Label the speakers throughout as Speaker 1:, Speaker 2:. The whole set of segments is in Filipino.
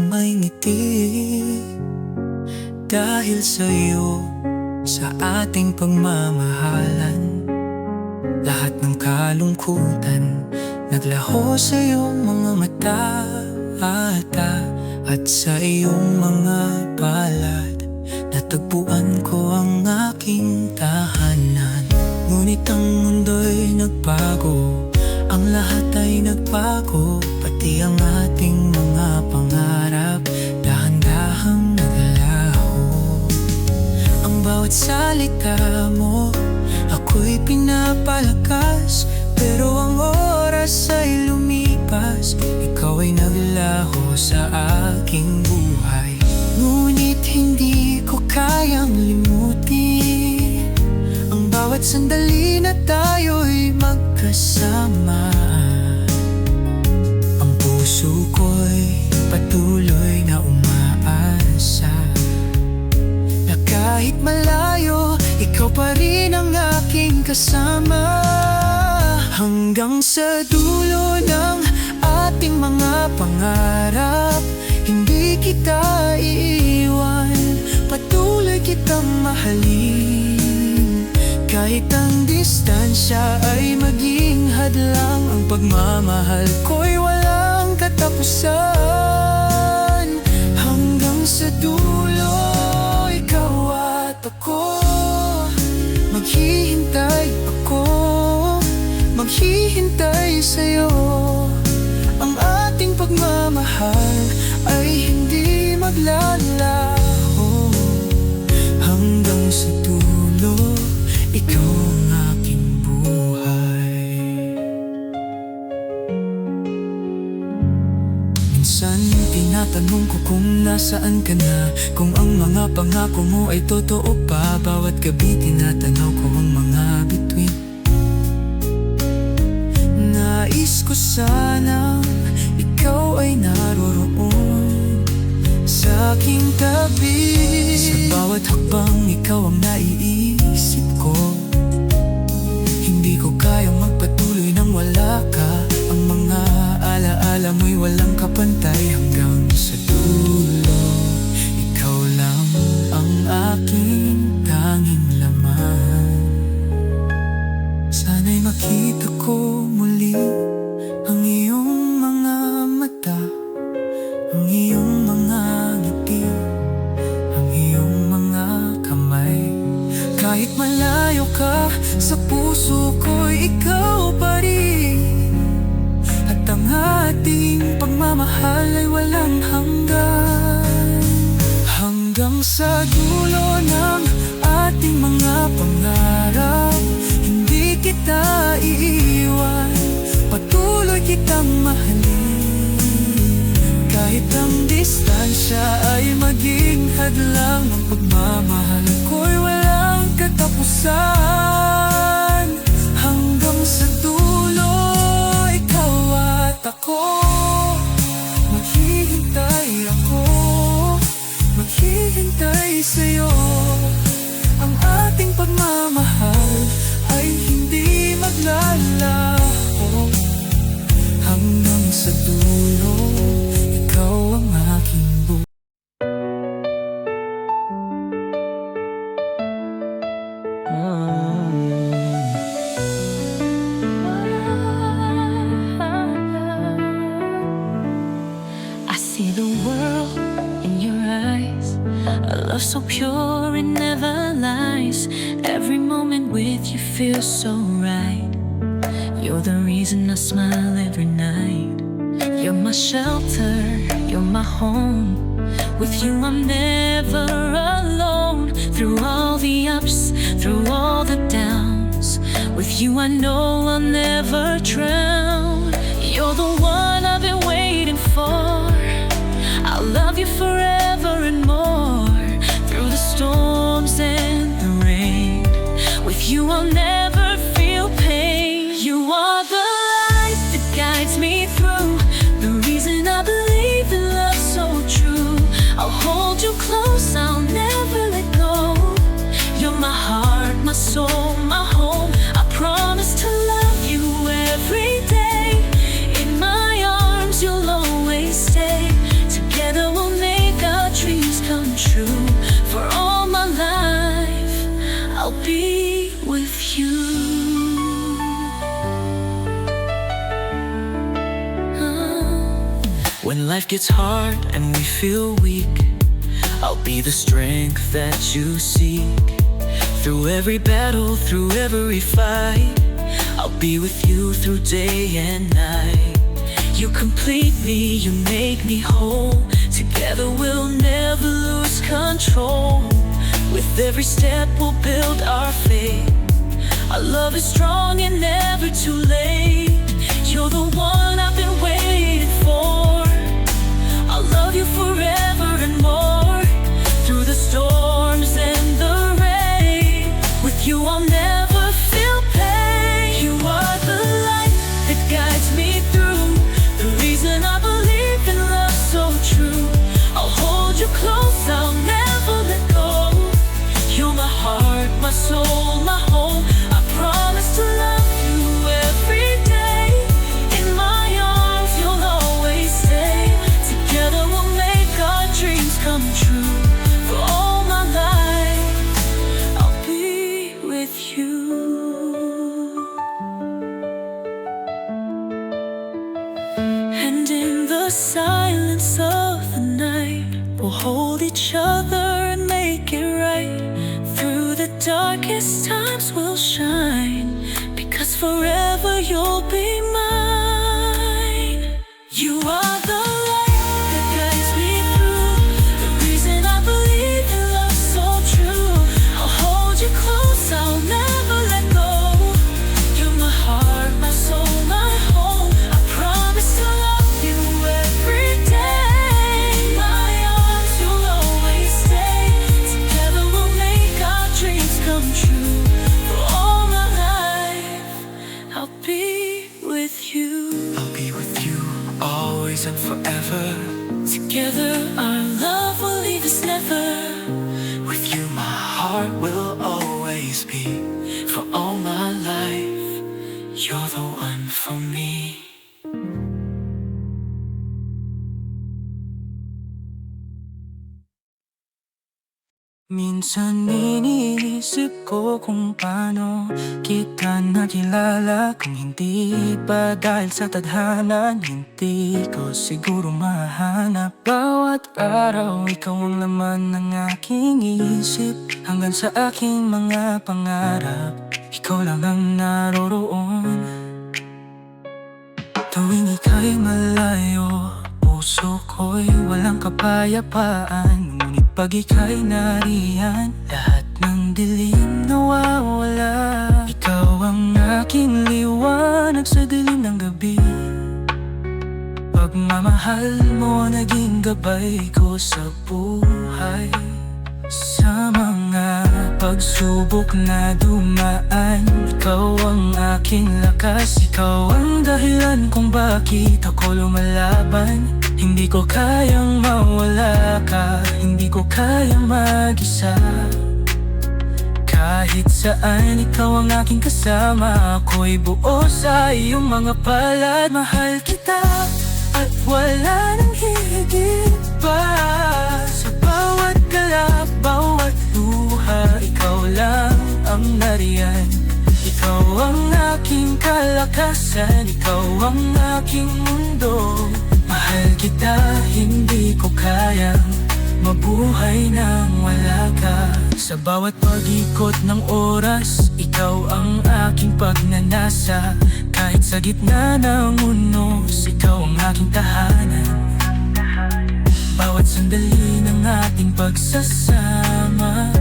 Speaker 1: may ngiti. Dahil sa'yo, sa ating pagmamahalan, lahat ng kalungkutan naglaho sa iyong mga mata. At sa iyong mga palad, natagpuan ko ang aking tahanan. Ngunit ang mundo'y nagbago, ang lahat ay nagbago, pati ang ating mga pangarap dahan-dahang naglaho. Ang bawat salita mo, ako'y pinapalakas, pero ang oras ay lumipas, ikaw ay naglaho sa aking buhay. Ngunit hindi ko kayang limutin ang bawat sandali na tayo'y magkasama. Ang puso ko'y patuloy na umaasa na kahit malayo, ikaw pa rin ang aking kasama. Hanggang sa dulo ng ating mga pangarap, hindi kita iiwan, patuloy kitang mahalin. Kahit ang distansya ay maging hadlang, ang pagmamahal ko'y walang katapusan. Hanggang sa dulo, ikaw at ako, maghihintay ako, maghihintay sa'yo. Ang ating pagmamahal ay hindi maglalaho. Hanggang sa dulo, ikaw ang aking buhay. Minsan tinatanong ko kung nasaan ka na, kung ang mga pangako mo ay totoo pa. Bawat gabi tinatanaw ko ang mga bituin. Nais ko sanang ikaw ay naroroon sa aking tabi. Sa bawat hakbang ikaw ang naiisip ko. Hindi ko kayang magpatuloy nang wala ka. Ang mga alaala mo'y walang kapantay. Hanggang sa dulo, ikaw lang ang aking tanging laman. Sana'y makita ko muli ang iyong mga mata, ang iyong mga ngiti, ang iyong mga kamay. Kahit malayo ka, sa puso ko'y ikaw pa rin. At ang ating pagmamahal ay walang hanggan. Hanggang sa dulo ng ating mga pangarap, hindi kita iiwan, patuloy kitang mahalin. Kahit ang distansya ay maging hadlang, ang pagmamahal ko'y walang katapusan. Hanggang sa dulo, ikaw at ako, maghihintay ako, maghihintay sa'yo. Ang ating pagmamahal ay hindi maglalaho. Hanggang sa dulo, ikaw ang aking buhay.
Speaker 2: I see the world in your eyes, a love so pure it never lies. Every moment with you feels so right. You're the reason I smile every night. You're my shelter, you're my home. With you I'm never alone. Through all the ups, through all the downs, with you I know I'll never drown. You're the one I've been waiting for. I'll love you forever and more. Through the storms and the rain, with you I'll never feel pain. You are the light that guides me through, the reason I believe in love so true. I'll hold you close, I'll never let go. You're my heart, my soul, my home. I promise to love you every day. In my arms you'll always stay. Together we'll
Speaker 1: life gets hard and we feel weak, I'll be the strength that you seek. Through every battle, through every fight, I'll be with you through day and night. You complete me, you make me whole. Together we'll never lose control. With every step we'll build our faith. Our love is strong and never too late. You're the one I've been waiting for. I'll love you forever and more. Through the storms and the rain, with you I'll never feel pain. You are the light that guides me through, the reason I believe in love so true. I'll hold you close, I'll never let go. You're my heart, my soul, my home. I promise to love you every day. In my arms you'll always stay. Together we'll make our dreams come true. For all my life I'll be with you. And in the silence of the night, we'll hold each other and make it right. Through the darkest times we'll shine, because forever you'll be mine. You are the light that guides me through, the reason I believe in love so true. I'll hold you close, I'll never let go. You're my heart, my soul, my home. I promise to love you every day. My arms you'll always stay. Together we'll make our dreams come true. For all my life I'll be with you. I'll be with you always and forever.
Speaker 2: Together our love will leave us never.
Speaker 1: With you my heart will always be. For all my life, you're the one for me. Minsan iniisip ko kung paano kita nakilala. Kung hindi pa dahil sa tadhana, hindi ko siguro mahanap. Bawat araw ikaw ang laman ng aking isip. Hanggang sa aking mga pangarap, ikaw lang ang naroroon. Tuwing ika'y malayo, puso ko'y walang kapayapaan. Ngunit pag ika'y nariyan, lahat ng dilim nawawala. Ikaw ang aking liwanag sa dilim ng gabi. Pagmamahal mo naging gabay ko sa buhay. Sa mga pagsubok na dumaan, ikaw ang aking lakas. Ikaw ang dahilan kung bakit ako lumalaban. Hindi ko kayang mawala ka, hindi ko kayang mag-isa. Kahit saan ikaw ang aking kasama, ako'y buo sa iyong mga palad. Mahal kita at wala nang hihigit pa. Sa bawat galak, bawat luha, ikaw lang ang nariyan. Ikaw ang aking kalakasan, ikaw ang aking mundo. Mahal kita, hindi ko kayang mabuhay nang wala ka. Sa bawat pag-ikot ng oras, ikaw ang aking pagnanasa. Kahit sa gitna ng unos, ikaw ang aking tahanan. Bawat sandali ng ating pagsasama,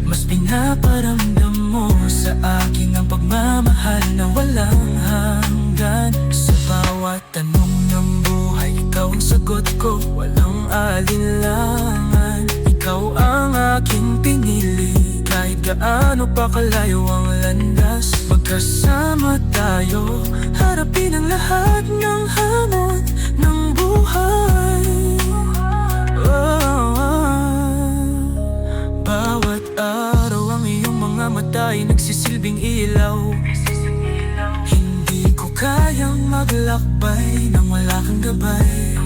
Speaker 1: mas pinaparamdam mo sa akin ang pagmamahal na walang hanggan. Sa bawat tanong ng buhay, ikaw ang sagot ko, walang alinlangan. Ikaw ang aking pinili, kahit gaano pa kalayo ang landas. Magkasama tayo, harapin ang lahat ng hamon ng buhay. Bawat araw ang iyong mga mata ay nagsisilbing ilaw. Hindi ko kayang maglakbay nang wala kang gabay.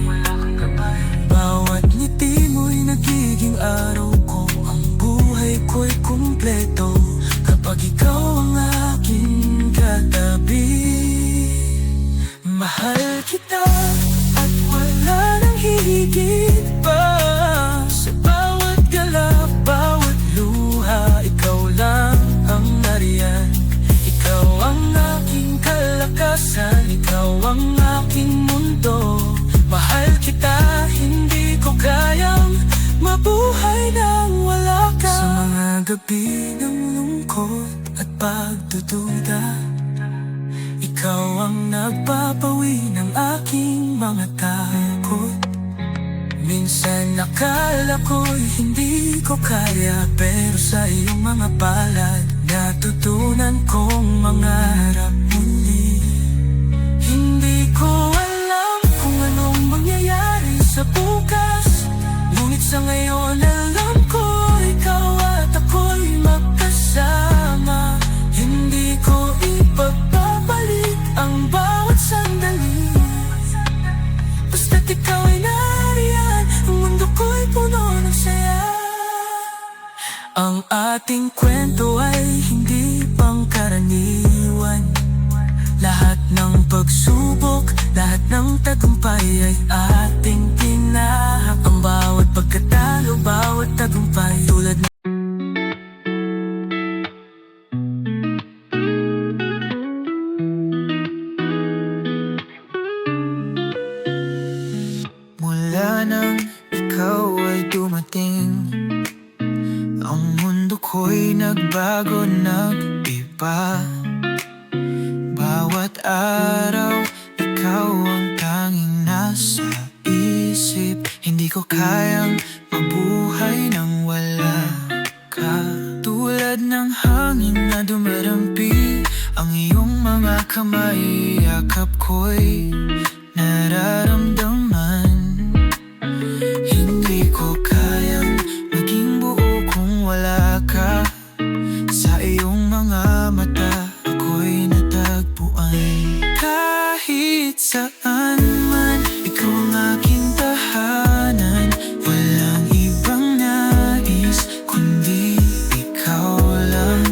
Speaker 1: Bawat ngiti mo'y nagiging araw ko, ang buhay ko'y kumpleto kapag ikaw ang aking katabi. Mahal kita at wala na gabi ng lungkot at pagdududa, ikaw ang nagpapawi ng aking mga takot. Minsan akala ko'y hindi ko kaya, pero sa iyong mga palad natutunan kong mangarap muli. Hindi ko alam kung anong mangyayari sa bukas, ngunit sa ngayon alam ko ikaw at ako'y magkasama. Hindi ko ipagpapalit ang bawat sandali, basta't ikaw ay nariyan, ang mundo ko'y puno ng saya. Ang ating kwento ay hindi pangkaraniwan. Lahat ng pagsubok, lahat ng tagumpay ay ating tinahak. Ang bawat pagkatalo, bawat tagumpay tulad ng mula nang ikaw ay dumating, ang mundo ko'y nagbago, nag-iba. Bawat araw, ikaw ang tanging nasa isip. Hindi ko kayang mabuhay nang wala ka. Tulad ng hangin na dumarampi, ang iyong mga kamay, yakap ko'y nararamdaman. Hindi ko kayang maging buo kung wala ka. Sa iyong mga mata ako'y natagpuan. Kahit saan man, ikaw ang aking tahanan. Walang ibang nais kundi ikaw lang.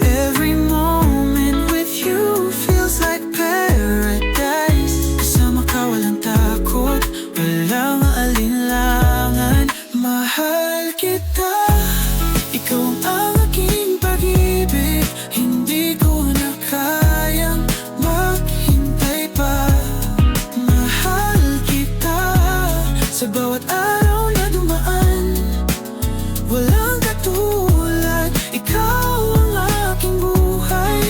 Speaker 1: Every moment with you feels like paradise. Kasama ka walang takot, walang alinlangan. Mahal kita, ikaw ang aking pag-ibig. Hindi ko na kayang maghintay pa. Mahal kita, sa bawat araw na dumaan, walang katulad. Ikaw ang aking buhay.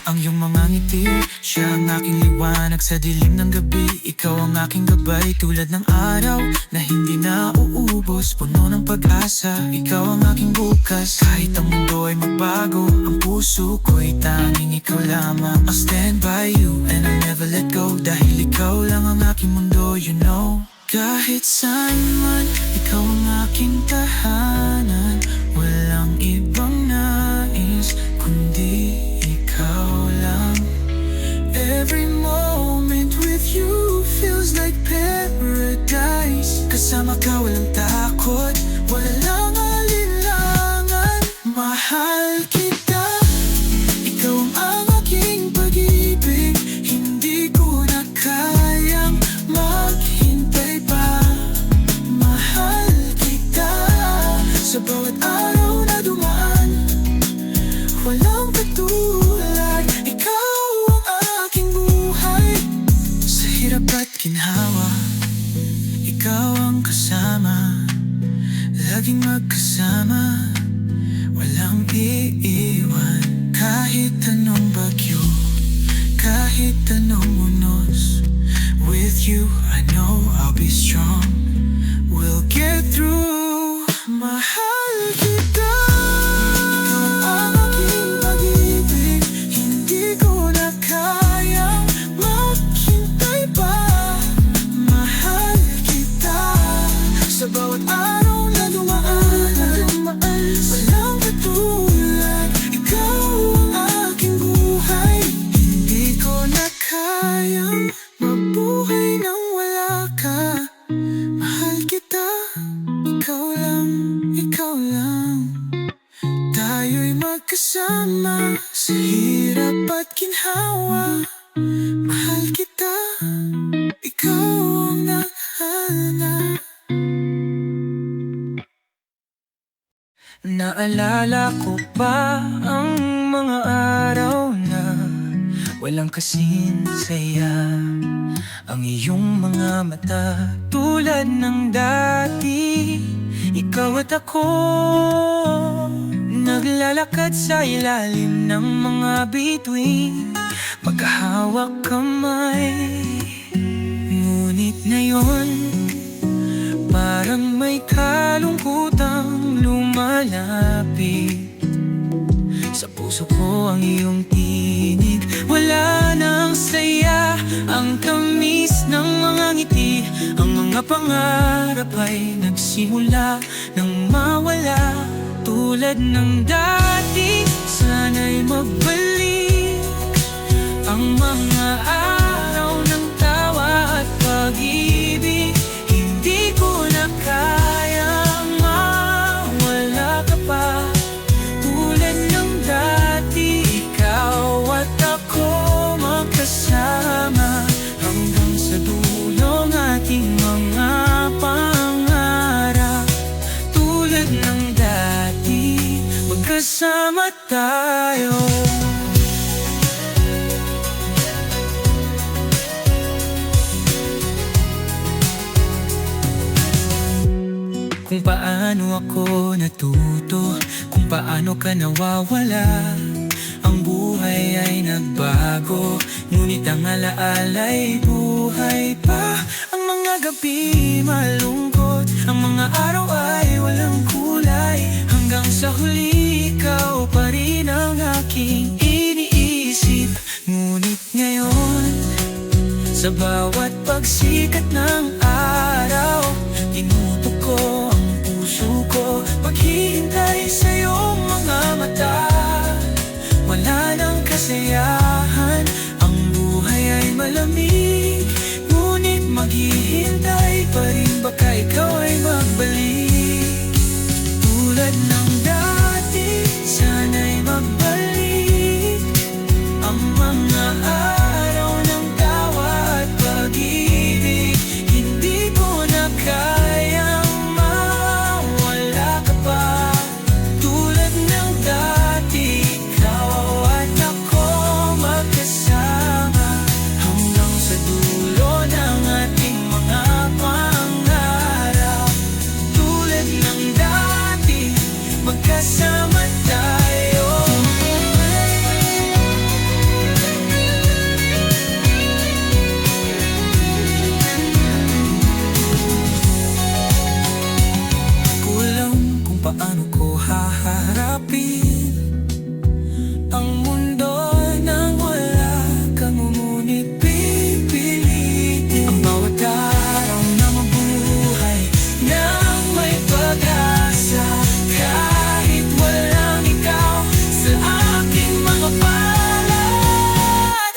Speaker 1: Ang iyong mga ngiti, siya ang aking liwanag sa dilim ng gabi. Ikaw ang aking gabay, tulad ng araw na hindi na uubos, puno ng pag-asa. Ikaw ang aking bukas, kahit ang mundo ay magbago, ang puso ko'y tanging ikaw lamang. I'll stand by you and I'll never let go, dahil ikaw lang ang aking mundo, you know. Kahit saan man, ikaw ang aking tahanan. Walang ibang nais kundi ikaw lang. Every moment with you feels like paradise. Kasama ka walang takot, walang alinlangan. Mahal kita, ikaw ang aking pag-ibig. Hindi ko na kayang maghintay pa. Mahal kita, sa bawat araw na dumaan, walang katulad. Ikaw ang aking buhay. Sa hirap at ginhawa, ikaw ang kasama. Laging magkasama, walang iiwan. Kahit anong bagyo, kahit anong unos, with you I know I'll be strong. We'll get through. Mahal kita, ikaw ang aking pag-ibig. Hindi ko na kayang maghintay pa. Mahal kita, sa bawat araw na dumaan, walang katulad. Ikaw ang aking buhay. Hindi ko na kayang mabuhay nang wala ka. Mahal kita, ikaw lang, ikaw lang. Tayo'y magkasama sa hirap at ginhawa. Mahal kita, ikaw ang naghahanap. Naalala ko pa ang mga araw na walang kasing saya. Ang iyong mga mata tulad ng dati, ikaw Ikaw at ako, naglalakad sa ilalim ng mga bituin, magkahawak kamay. Ngunit ngayon, parang may kalungkutang lumalapit. Sa puso ko ang iyong tinig, wala nang saya, ang tamis ng mga ngiti. Ang mga pangarap ay nagsimula nang mawala. Tulad ng dati, sana'y magbalik ang mga araw ng tawa at pag-ibig. Hindi ko na kayang mawala ka pa. Tulad ng dati, ikaw at ako magkasama hanggang sa dulo ng ating mga pangarap. Tulad ng dati, magkasama tayo. Kung paano ako natuto, kung paano ka nawawala. Ang buhay ay nagbago, ngunit ang alaala'y buhay pa. Ang mga gabi malungkot, ang mga araw ay walang kulay. Hanggang sa huli, ikaw pa rin ang aking iniisip. Ngunit ngayon, sa bawat pagsikat ng araw, tinutok ko ang puso ko, paghihintay sa iyong mga mata. Wala nang kasayahan, ang buhay ay malamig. Ngunit maghihintay pa rin, baka ikaw ay magbalik. Tulad ng dati, sana'y magbalik ang mga araw ng tawa at pag-ibig. Hindi ko na kayang mawala ka pa. Tulad ng dati, ikaw at ako magkasama hanggang sa dulo ng ating mga pangarap. Tulad ng dati, magkasama tayo. Kulang kung paano ko haharapin ang mundo nang wala kang, ngunit pipilitin ang bawat araw na mabuhay nang may pag-asa. Kahit walang ikaw sa aking mga palad.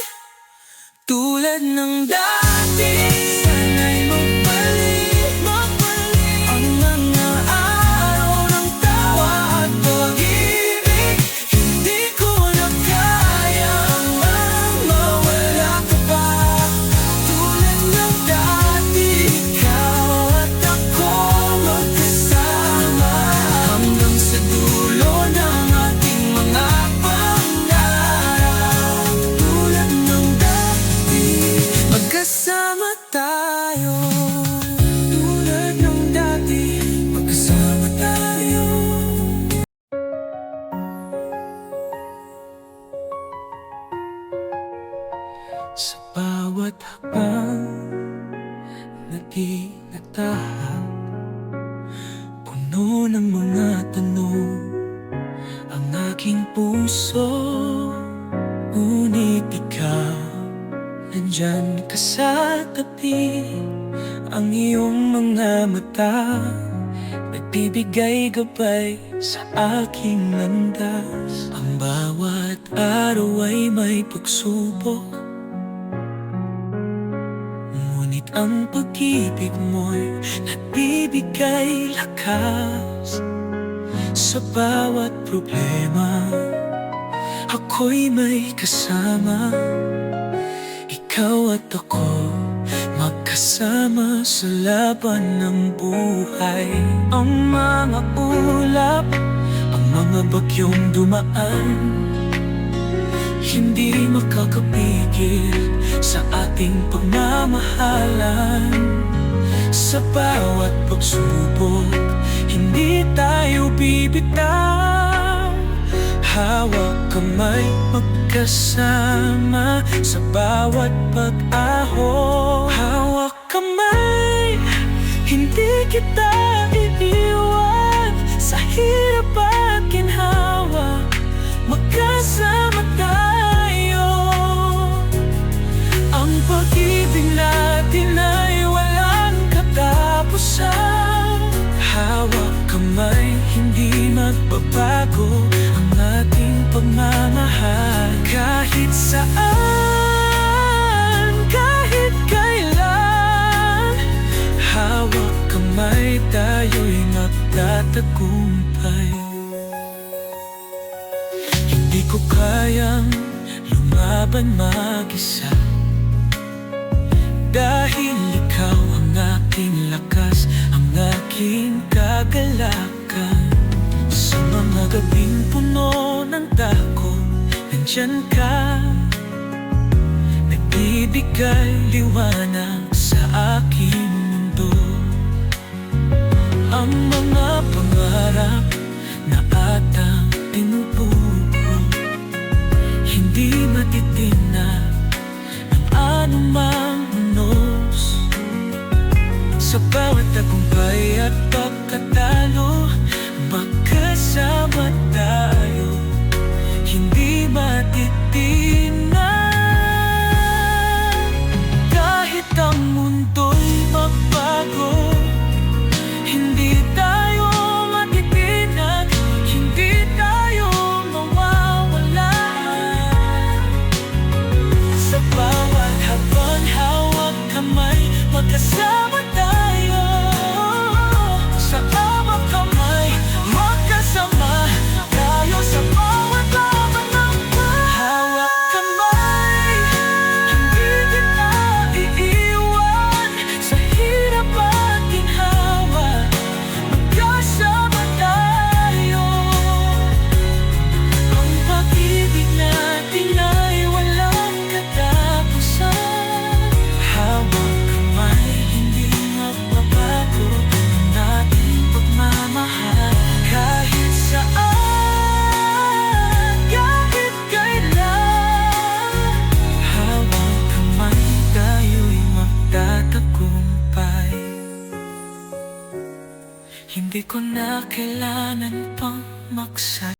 Speaker 1: Tulad ng dati, sana'y magbalik ang mga araw ng tawa at pag-ibig. Hindi ko na kayang mawala ka pa. Tulad ng dati, ikaw at ako magkasama hanggang sa dulo ng ating mga pangarap. Tulad ng dati, magkasama tayo. Tulad ng dati, magkasama tayo. Sa bawat hakbang na di natahak, puno ng mga tanong ang aking puso. Ngunit ikaw, nandyan ka sa tabi. Ang iyong mga mata nagbibigay gabay sa aking landas. Ang bawat araw ay may pagsubok, ngunit ang pag-ibig mo'y nagbibigay lakas. Sa bawat problema, ako'y may kasama. Ikaw at ako, magkasama sa laban ng buhay. Ang mga ulap, ang mga bagyong dumaan, hindi makakapigil sa ating pagmamahalan. Sa bawat pagsubok, hindi hindi tayo bibitaw. Hawak kamay, magkasama sa bawat pag-ahon. Hawak kamay, hindi kita iiwan sa hirap at ginhawa. Magkasama tayo. Ang pag-ibig natin ay walang katapusan. Hawak kamay, hindi magbabago ang ating pagmamahal. Kahit saan, kahit kailan, hawak kamay, tayo'y magtatagumpay. Hindi ko kayang lumaban mag-isa, dahil ikaw ang aking lakas, ang aking kagalakan. Sa mga gabing puno ng takot, nandyan ka, nagbibigay liwanag sa aking mundo. Ang mga pangarap na atang tinutuko, hindi matitinag ng anumang unos. Sa bawat tagumpay at pagkatalo, magkasama tayo, hindi matitinag. Kahit ang mundo'y magbago, hindi tayo matitinag, hindi tayo mawawala. Sa bawat habang hawak kamay, magkasama tayo. Sa bawat kamay, magkasama tayo. Sa bawat laban ng buhay, hawak kamay, hindi kita iiwan sa hirap at ginhawa. Magkasama tayo. Ang pag-ibig natin ay walang katapusan. Hawak kamay, hindi magbabago ang ating pagmamahal. Kahit saan, kahit kailan, hawak kamay, tayo'y magtatagumpay. Hindi ko na kailangan pang magsay.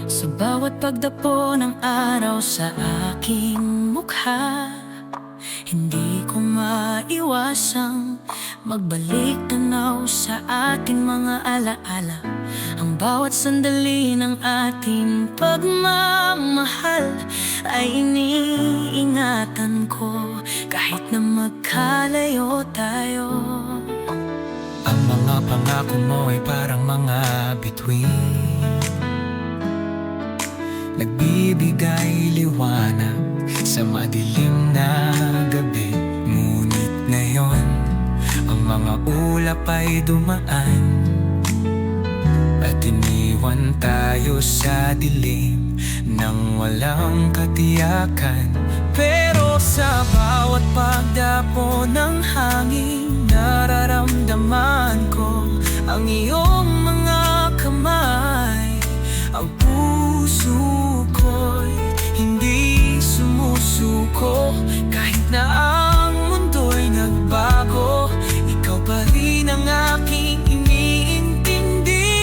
Speaker 1: Sa bawat pagdapo ng araw sa aking mukha, hindi ko maiwasang magbalik tanaw sa ating mga alaala. Ang bawat sandali ng ating pagmamahal ay iniingatan ko, kahit na magkalayo tayo. Ang mga pangako mo ay parang mga bituin, nagbibigay liwanag sa madilim na gabi. Ngunit ngayon, ang mga ulap ay dumaan at iniwan tayo sa dilim nang walang katiyakan. Pero sa bawat pagdapo ng hangin, nararamdaman ko ang iyong mga kamay. Ang puso ko'y hindi sumusuko, kahit na ang mundo'y nagbago. Ikaw pa rin ang aking iniintindi.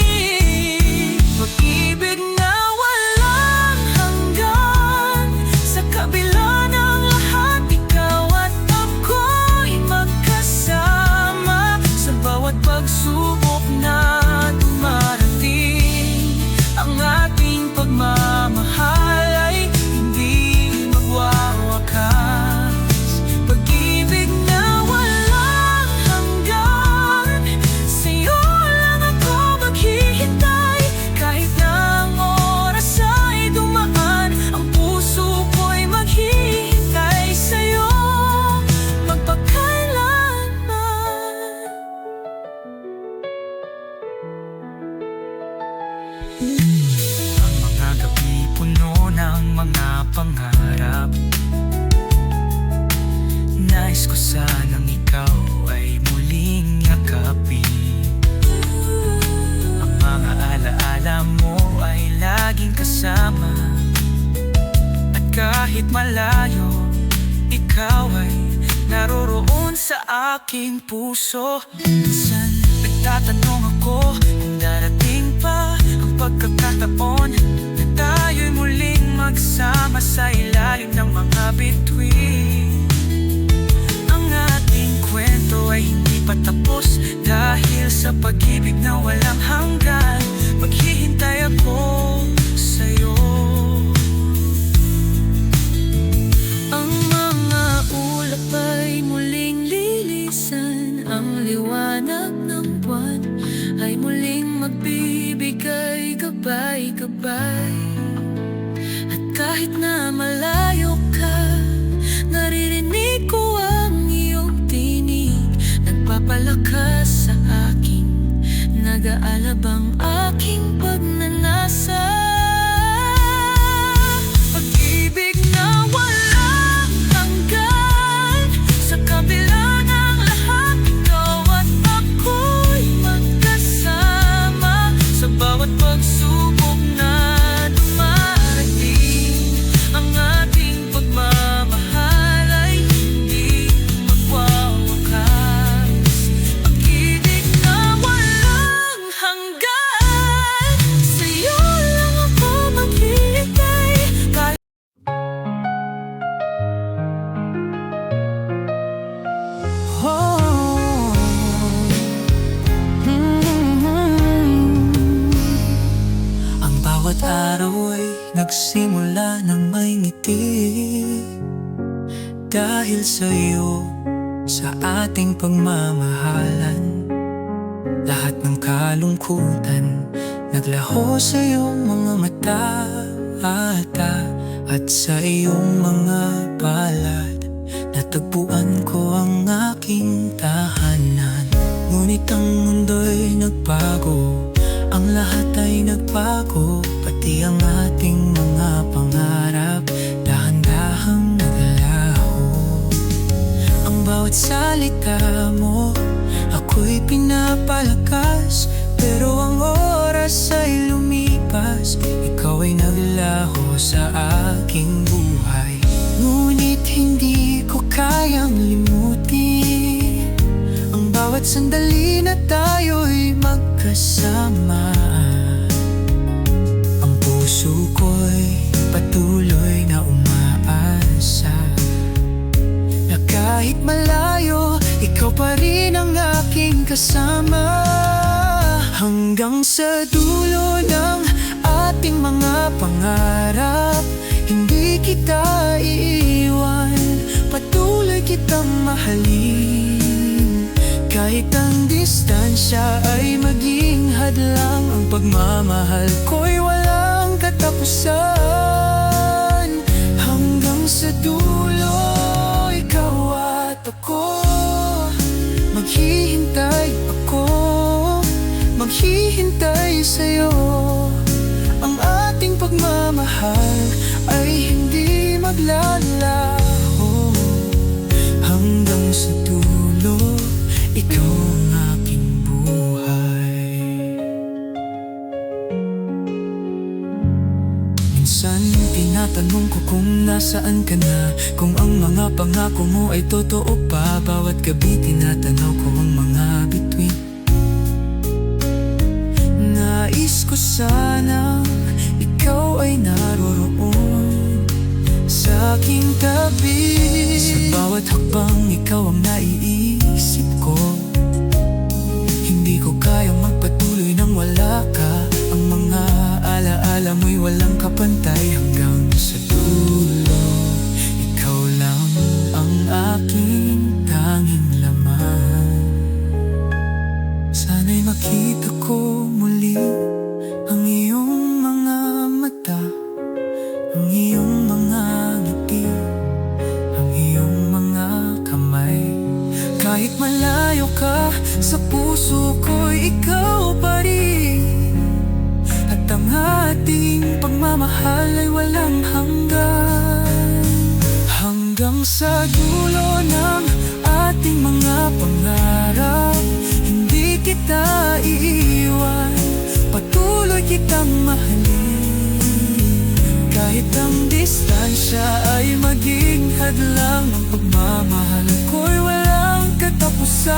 Speaker 1: Pag-ibig na walang hanggan, sa kabila ng lahat, ikaw at ako'y magkasama. Sa bawat pagsubok na dumarating, ang ating pagmamahal ay hindi magwawakas. puno ng mga pangarap. Nais ko sanang ikaw ay muling yakapin. Ang mga alaala mo ay laging kasama, at kahit malayo, ikaw ay naroroon sa aking puso. Minsan nagtatanong ako kung darating pa ang pagkakataon na tayo'y muling magsama sa ilalim ng mga bituin. Ang ating kwento ay hindi pa tapos dahil sa pag-ibig na walang hanggan. Maghihintay ako sa'yo. Ang mga ulap ay muling lilisan, ang liwanag ng buwan ay muling magbibigay gabay-gabay. At kahit na malayo ka, naririnig ko ang iyong tinig, nagpapalakas sa akin, nag-aalab ang aking pagnanasa. Pag-ibig na walang hanggan, sa kabila ng lahat, ikaw at ako'y magkasama. Sa bawat pagsubok na dumarating, ang ating pagmamahal ay hindi magwawakas. Pag-ibig na walang hanggan, sa'yo lang ako maghihintay. Oh, ang bawat araw ay nagsimula ng may ngiti, dahil sa'yo, sa ating pagmamahalan. Lahat ng kalungkutan naglaho sa iyong mga mata, at sa iyong mga palad natagpuan ko ang aking tahanan. Ngunit ang mundo'y nagbago, ang lahat ay nagbago, pati ang ating mga pangarap dahan-dahang naglaho. Ang bawat salita mo ako'y pinapalakas, pero ang oras ay lumipas, ikaw ay naglaho sa aking buhay. Ngunit hindi ko kayang limutin ang bawat sandali na tayo'y magkasama. Ang puso ko'y patuloy na umaasa na kahit malayo, ikaw pa rin ang aking kasama. Hanggang sa dulo ng ating mga pangarap, hindi kita iiwan, patuloy kitang mahalin. Kahit ang distansya ay maging hadlang, ang pagmamahal ko'y walang katapusan. Hanggang sa dulo, ikaw at ako, maghihintay ako, maghihintay sa'yo. Ang ating pagmamahal ay hindi maglalaho. Hanggang sa dulo, ikaw ang aking buhay. Minsan tinatanong ko kung nasaan ka na, kung ang mga pangako mo ay totoo pa. Bawat gabi tinatanaw ko ang mga bituin. Nais ko sanang ikaw ay naroroon sa aking tabi. Sa bawat hakbang ikaw ang naiisip ko, hindi ko kayang magpatuloy nang wala ka. Ang mga alaala mo'y walang kapantay. Hanggang sa dulo, ikaw lang ang aking tanging laman. Sana'y makita ko muli ang iyong mga mata, ang iyong mga ngiti, ang iyong mga kamay. Kahit malayo ka, pagmamahal ay walang hanggan. Hanggang sa dulo ng ating mga pangarap, hindi kita iiwan, patuloy kitang mahalin. Kahit ang distansya ay maging hadlang, ang pagmamahal ko'y walang katapusan.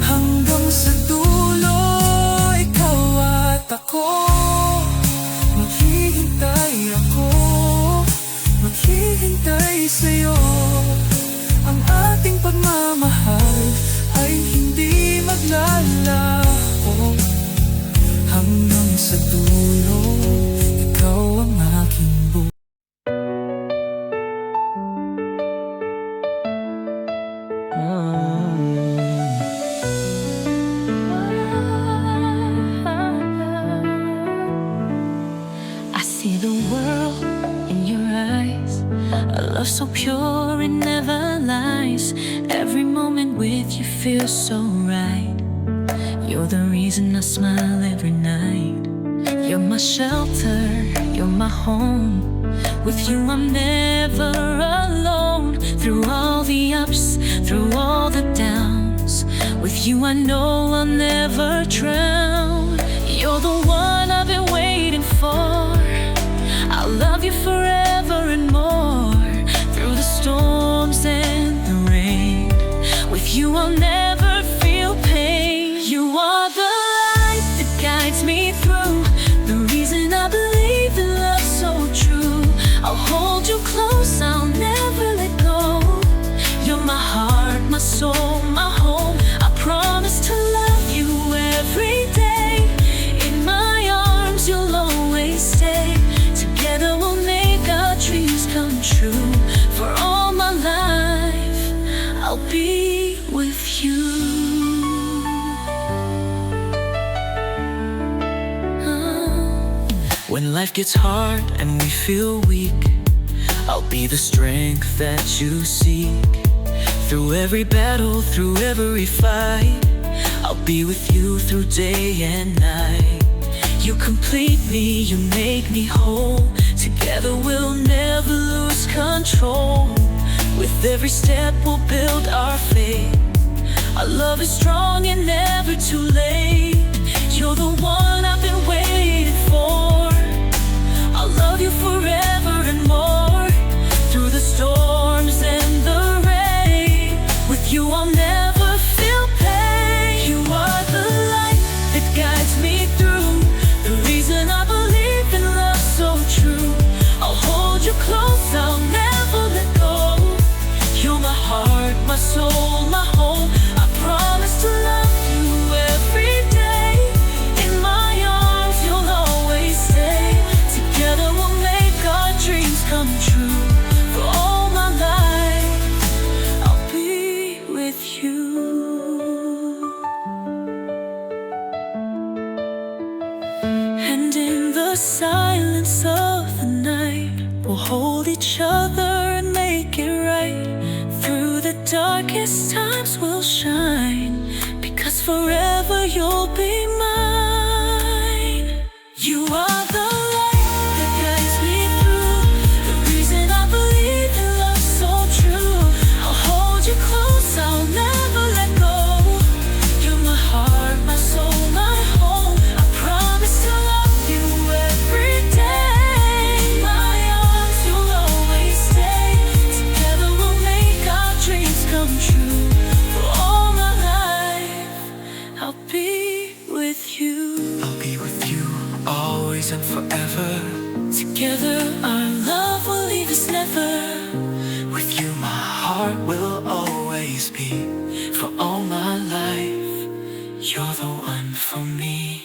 Speaker 1: Hanggang sa dulo, ikaw at ako, maghihintay ako, maghihintay sa'yo. Ang ating pagmamahal ay hindi maglalaho. Hanggang sa dulo, ikaw ang aking buhay.
Speaker 2: I see the world in your eyes, a love so pure it never lies. Every moment with you feels so right. You're the reason I smile every night. You're my shelter, you're my home. With you I'm never alone. Through all the ups, through all the downs, with you I know I'll never drown. You're the one I've been waiting for. I'll love you forever and more. Through the storms and the rain, with you I'll never feel pain. You are the light that guides me through, the reason I believe in love so true. I'll hold you close, I'll never let go. You're my heart, my soul, my home. I promise to love you every day. In my arms you'll always stay. Together we'll make our dreams come true. For all my life I'll be with you.
Speaker 1: When life gets hard and we feel weak, I'll be the strength that you seek. Through every battle, through every fight, I'll be with you through day and night. You complete me, you make me whole. Together we'll never lose control. With every step we'll build our faith. Our love is strong and never too late. You're the one I've been waiting for. I'll love you forever and more. Through the storms and the rain, with you I'll never feel pain. You are the light that guides me through, the reason I believe in love so true. I'll hold you close, I'll never let go. You're my heart, my soul, my home. I promise to love you every day. In my arms you'll always stay. Together we'll make our dreams come true. For all my life I'll be with you. And in the silence of the night, we'll hold each other and make it right. Through the darkest times we'll shine, because forever you'll be mine. You are the light that guides me through, the reason I believe in love so true. I'll hold you close, I'll never let go. You're my heart, my soul, my home. I promise to love you every day. My arms you'll always stay. Together we'll make our dreams come true. For all my life I'll be with you.
Speaker 3: I'll be with you always and forever.
Speaker 1: Together our love will leave us never.
Speaker 3: With you my heart will always be. For all my life, you're the one for me.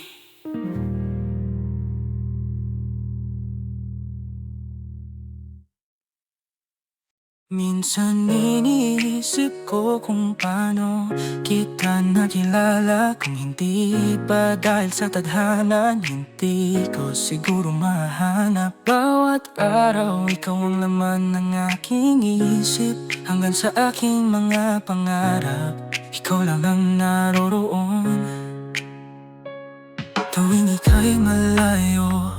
Speaker 1: Minsan iniisip ko kung paano kita nakilala. Kung hindi pa dahil sa tadhana, hindi ko siguro mahanap. Bawat araw ikaw ang laman ng aking isip. Hanggang sa aking mga pangarap, ikaw lang ang naroroon. Tuwing ika'y malayo,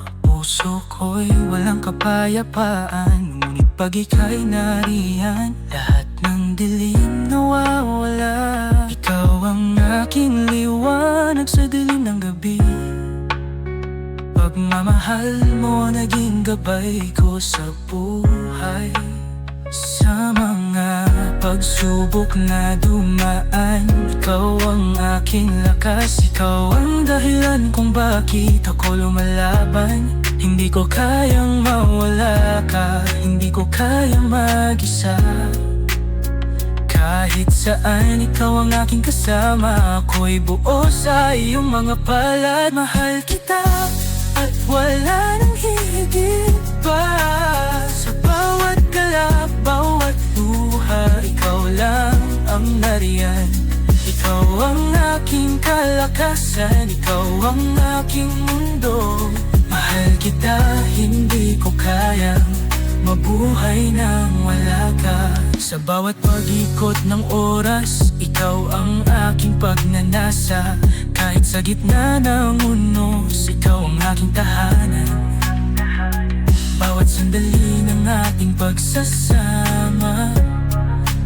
Speaker 1: puso ko'y walang kapayapaan, ngunit pag ika'y nariyan, lahat ng dilim nawawala. Ikaw ang aking liwanag sa dilim ng gabi. Pagmamahal mo naging gabay ko sa buhay. Sa mga pagsubok na dumaan, ikaw ang aking lakas. Ikaw ang dahilan kung bakit ako lumalaban. Hindi ko kayang mawala ka, hindi ko kayang mag-isa. Kahit saan ikaw ang aking kasama, ako'y buo sa iyong mga palad. Mahal kita at wala nang hihigit pa. Sa bawat galak, bawat luha, ikaw lang ang nariyan. Ikaw ang aking kalakasan, ikaw ang aking mundo. Mahal kita, hindi ko kayang mabuhay nang wala ka. Sa bawat pag-ikot ng oras, ikaw ang aking pagnanasa. Kahit sa gitna ng unos, ikaw ang aking tahanan. Bawat sandali ng ating pagsasama,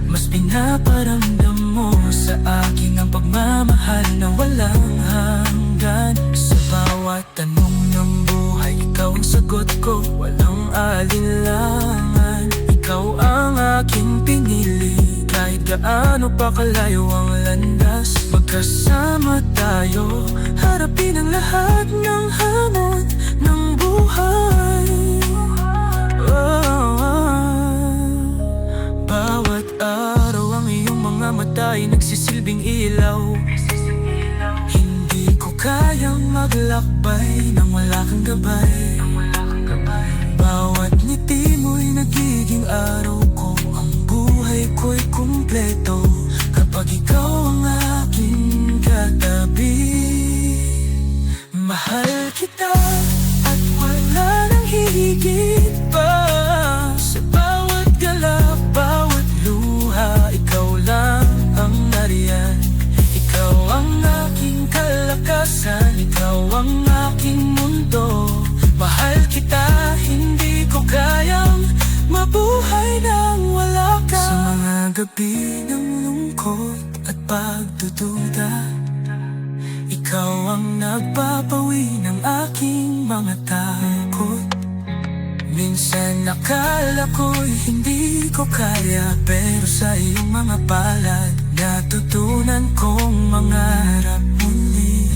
Speaker 1: mas pinaparamdam mo sa akin ang pagmamahal na walang hanggan. Sa bawat tanong ng buhay, ikaw ang sagot ko, walang alinlangan. Ikaw ang aking pinili, kahit gaano pa kalayo ang landas. Magkasama tayo, harapin ang lahat ng hamon ng buhay. Bawat araw ang iyong mga mata ay nagsisilbing ilaw. Hindi ko kayang maglakbay nang wala kang gabay. Bawat ngiti mo'y nagiging araw ko, ang buhay ko'y kumpleto kapag ikaw ang aking katabi. Mahal kita at wala nang hihigit pa. Sa bawat galak, bawat luha, ikaw lang ang nariyan. Ikaw ang aking kalakasan, ikaw ang aking mundo. Mahal kita, hindi ko kayang mabuhay nang wala ka. Sa mga gabi ng lungkot at pagdududa, ikaw ang nagpapawi ng aking mga takot. Minsan akala ko'y hindi ko kaya, pero sa iyong mga palad, natutunan kong mangarap muli.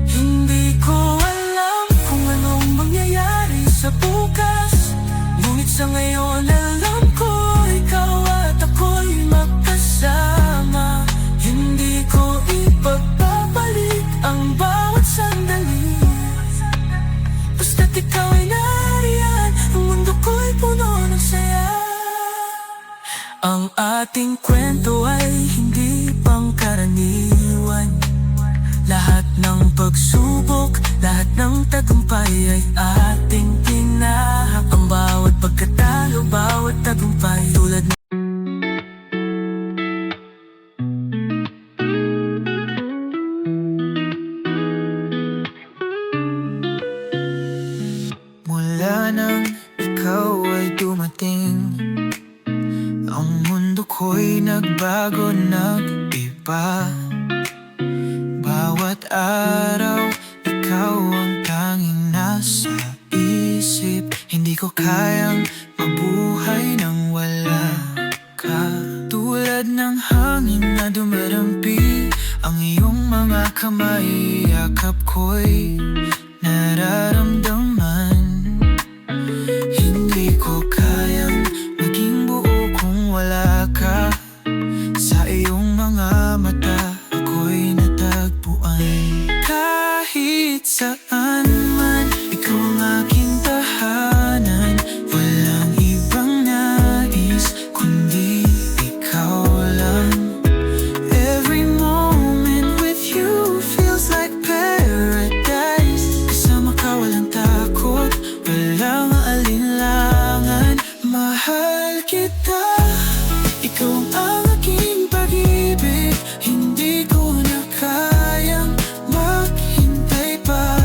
Speaker 1: Hindi ko alam kung anong mangyayari sa bukas, ngunit sa ngayon alam ko, ikaw at ako'y magkasama. Hindi ko ipagpapalit ang bawat sandali, basta't ikaw ay nariyan, ang mundo ko'y puno ng saya. Ang ating kwento ay hindi pangkaraniwan. Lahat ng pagsubok, lahat ng tagumpay ay ating tinahak. Ang bawat pagkatalo, bawat tagumpay tulad ng mula nang ikaw ay dumating, ang mundo ko'y nagbago, nag-iba. Bawat araw, ikaw ang tanging nasa isip. Hindi ko kayang mabuhay nang wala ka. Tulad ng hangin na dumarampi, ang iyong mga kamay, yakap ko'y nararamdaman. Hindi ko kayang maging buo kung wala ka. Sa iyong mga mata, ako'y natagpuan. Kahit saan man, ikaw ang aking tahanan. Walang ibang nais, kundi ikaw lang. Every moment with you feels like paradise. Kasama ka, walang takot, walang alinlangan. Mahal kita, ikaw ang aking pag-ibig. Hindi ko na kayang maghintay pa.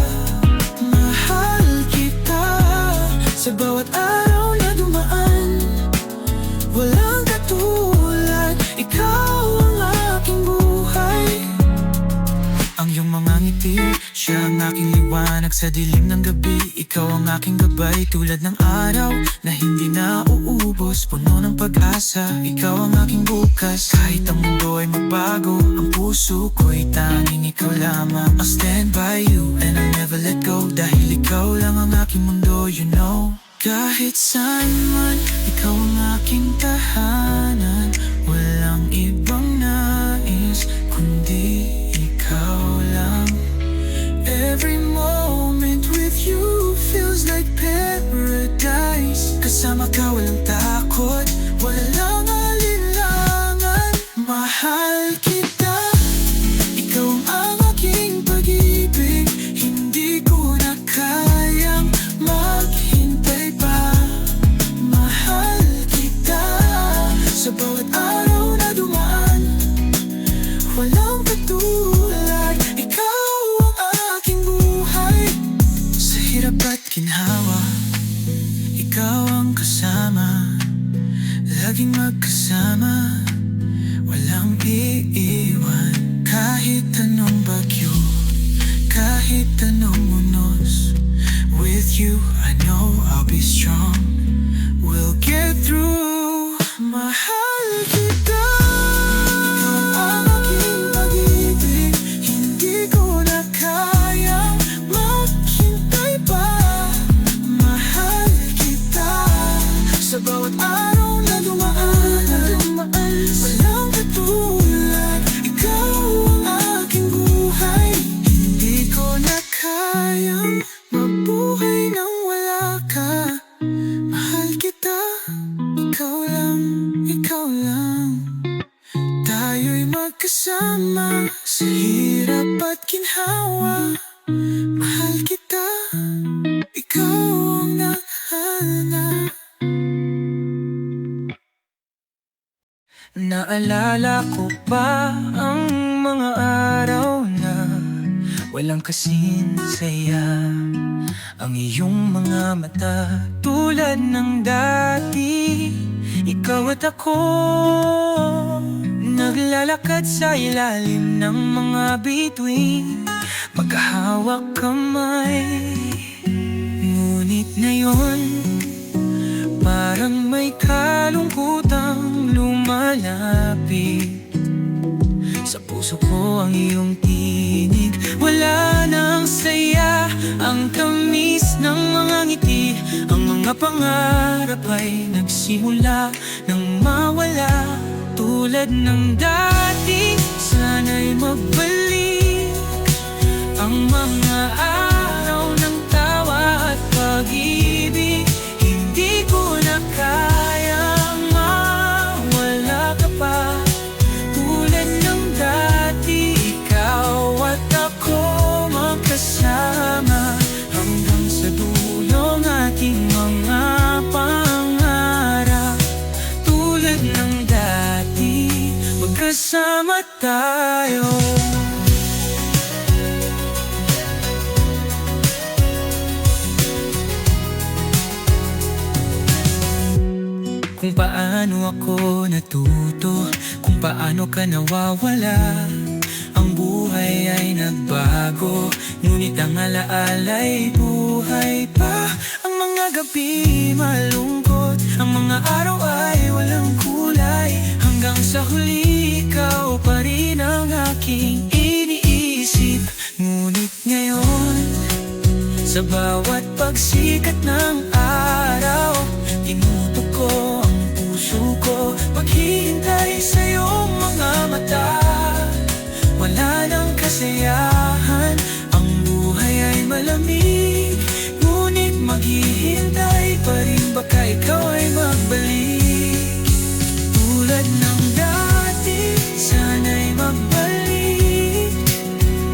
Speaker 3: Siya ang aking liwanag sa dilim ng gabi. Ikaw ang aking gabay tulad ng araw na hindi na uubos, puno ng pag-asa. Ikaw ang aking bukas, kahit ang mundo ay magbago. Ang puso ko'y tanging ikaw lamang. I'll stand by you and I'll never let go, dahil ikaw lang ang aking mundo, you know. Kahit saan man, ikaw ang aking tahanan. Walang ibang nais, kundi ikaw lang. Every moment with you feels like paradise. Kasama ka walang takot, walang alinlangan. Mahal kita, ikaw ang aking pag-ibig. Hindi ko na kayang maghintay pa. Mahal kita, sa bawat araw na dumaan, walang katulad. Ikaw ang aking buhay, sa hirap at ginhawa. Ikaw ang kasama, laging magkasama, walang iiwan. Kahit anong bagyo, kahit anong unos, with you I know I'll be strong. We'll get through. Mahal kita, ikaw ang aking pag-ibig. Hindi ko na kayang maghintay pa. Mahal kita, sa bawat araw na dumaan, walang katulad. Ikaw ang aking buhay. Hindi ko na kayang mabuhay nang wala ka. Mahal kita, ikaw lang, ikaw lang. Tayo'y magkasama sa hirap at ginhawa. Mahal kita, ikaw ang nahanap. Naalala ko pa ang mga araw na walang kasing saya. Ang iyong mga mata tulad ng dati. Ikaw at ako naglalakad sa ilalim ng mga bituin, magkahawak kamay. Ngunit ngayon, parang may kalungkutang lumalapit. Sa puso ko ang iyong tinig, wala nang saya. Ang tamis ng mga ngiti, ang mga pangarap ay nagsimula nang mawala. Tulad ng dati, sana'y magbalik ang mga araw ng tawa at pag-ibig. Hindi ko na kayang mawala ka pa. Tulad ng dati, ikaw at ako magkasama hanggang sa dulo ng ating mga pangarap. Tulad ng dati, magkasama tayo. Kung paano ako natuto, kung paano ka nawawala. Ang buhay ay nagbago, ngunit ang alaala'y buhay pa. Ang mga gabi malungkot, ang mga araw ay walang kulay. Hanggang sa huli, ikaw pa rin ang aking iniisip. Ngunit ngayon, sa bawat pagsikat ng araw, tinutok ko ang puso ko, paghihintay sa iyong mga mata. Wala nang kasayahan, ang buhay ay malamig. Ngunit maghihintay pa rin, baka ikaw ay magbalik. Tulad ng dati, sana'y magbalik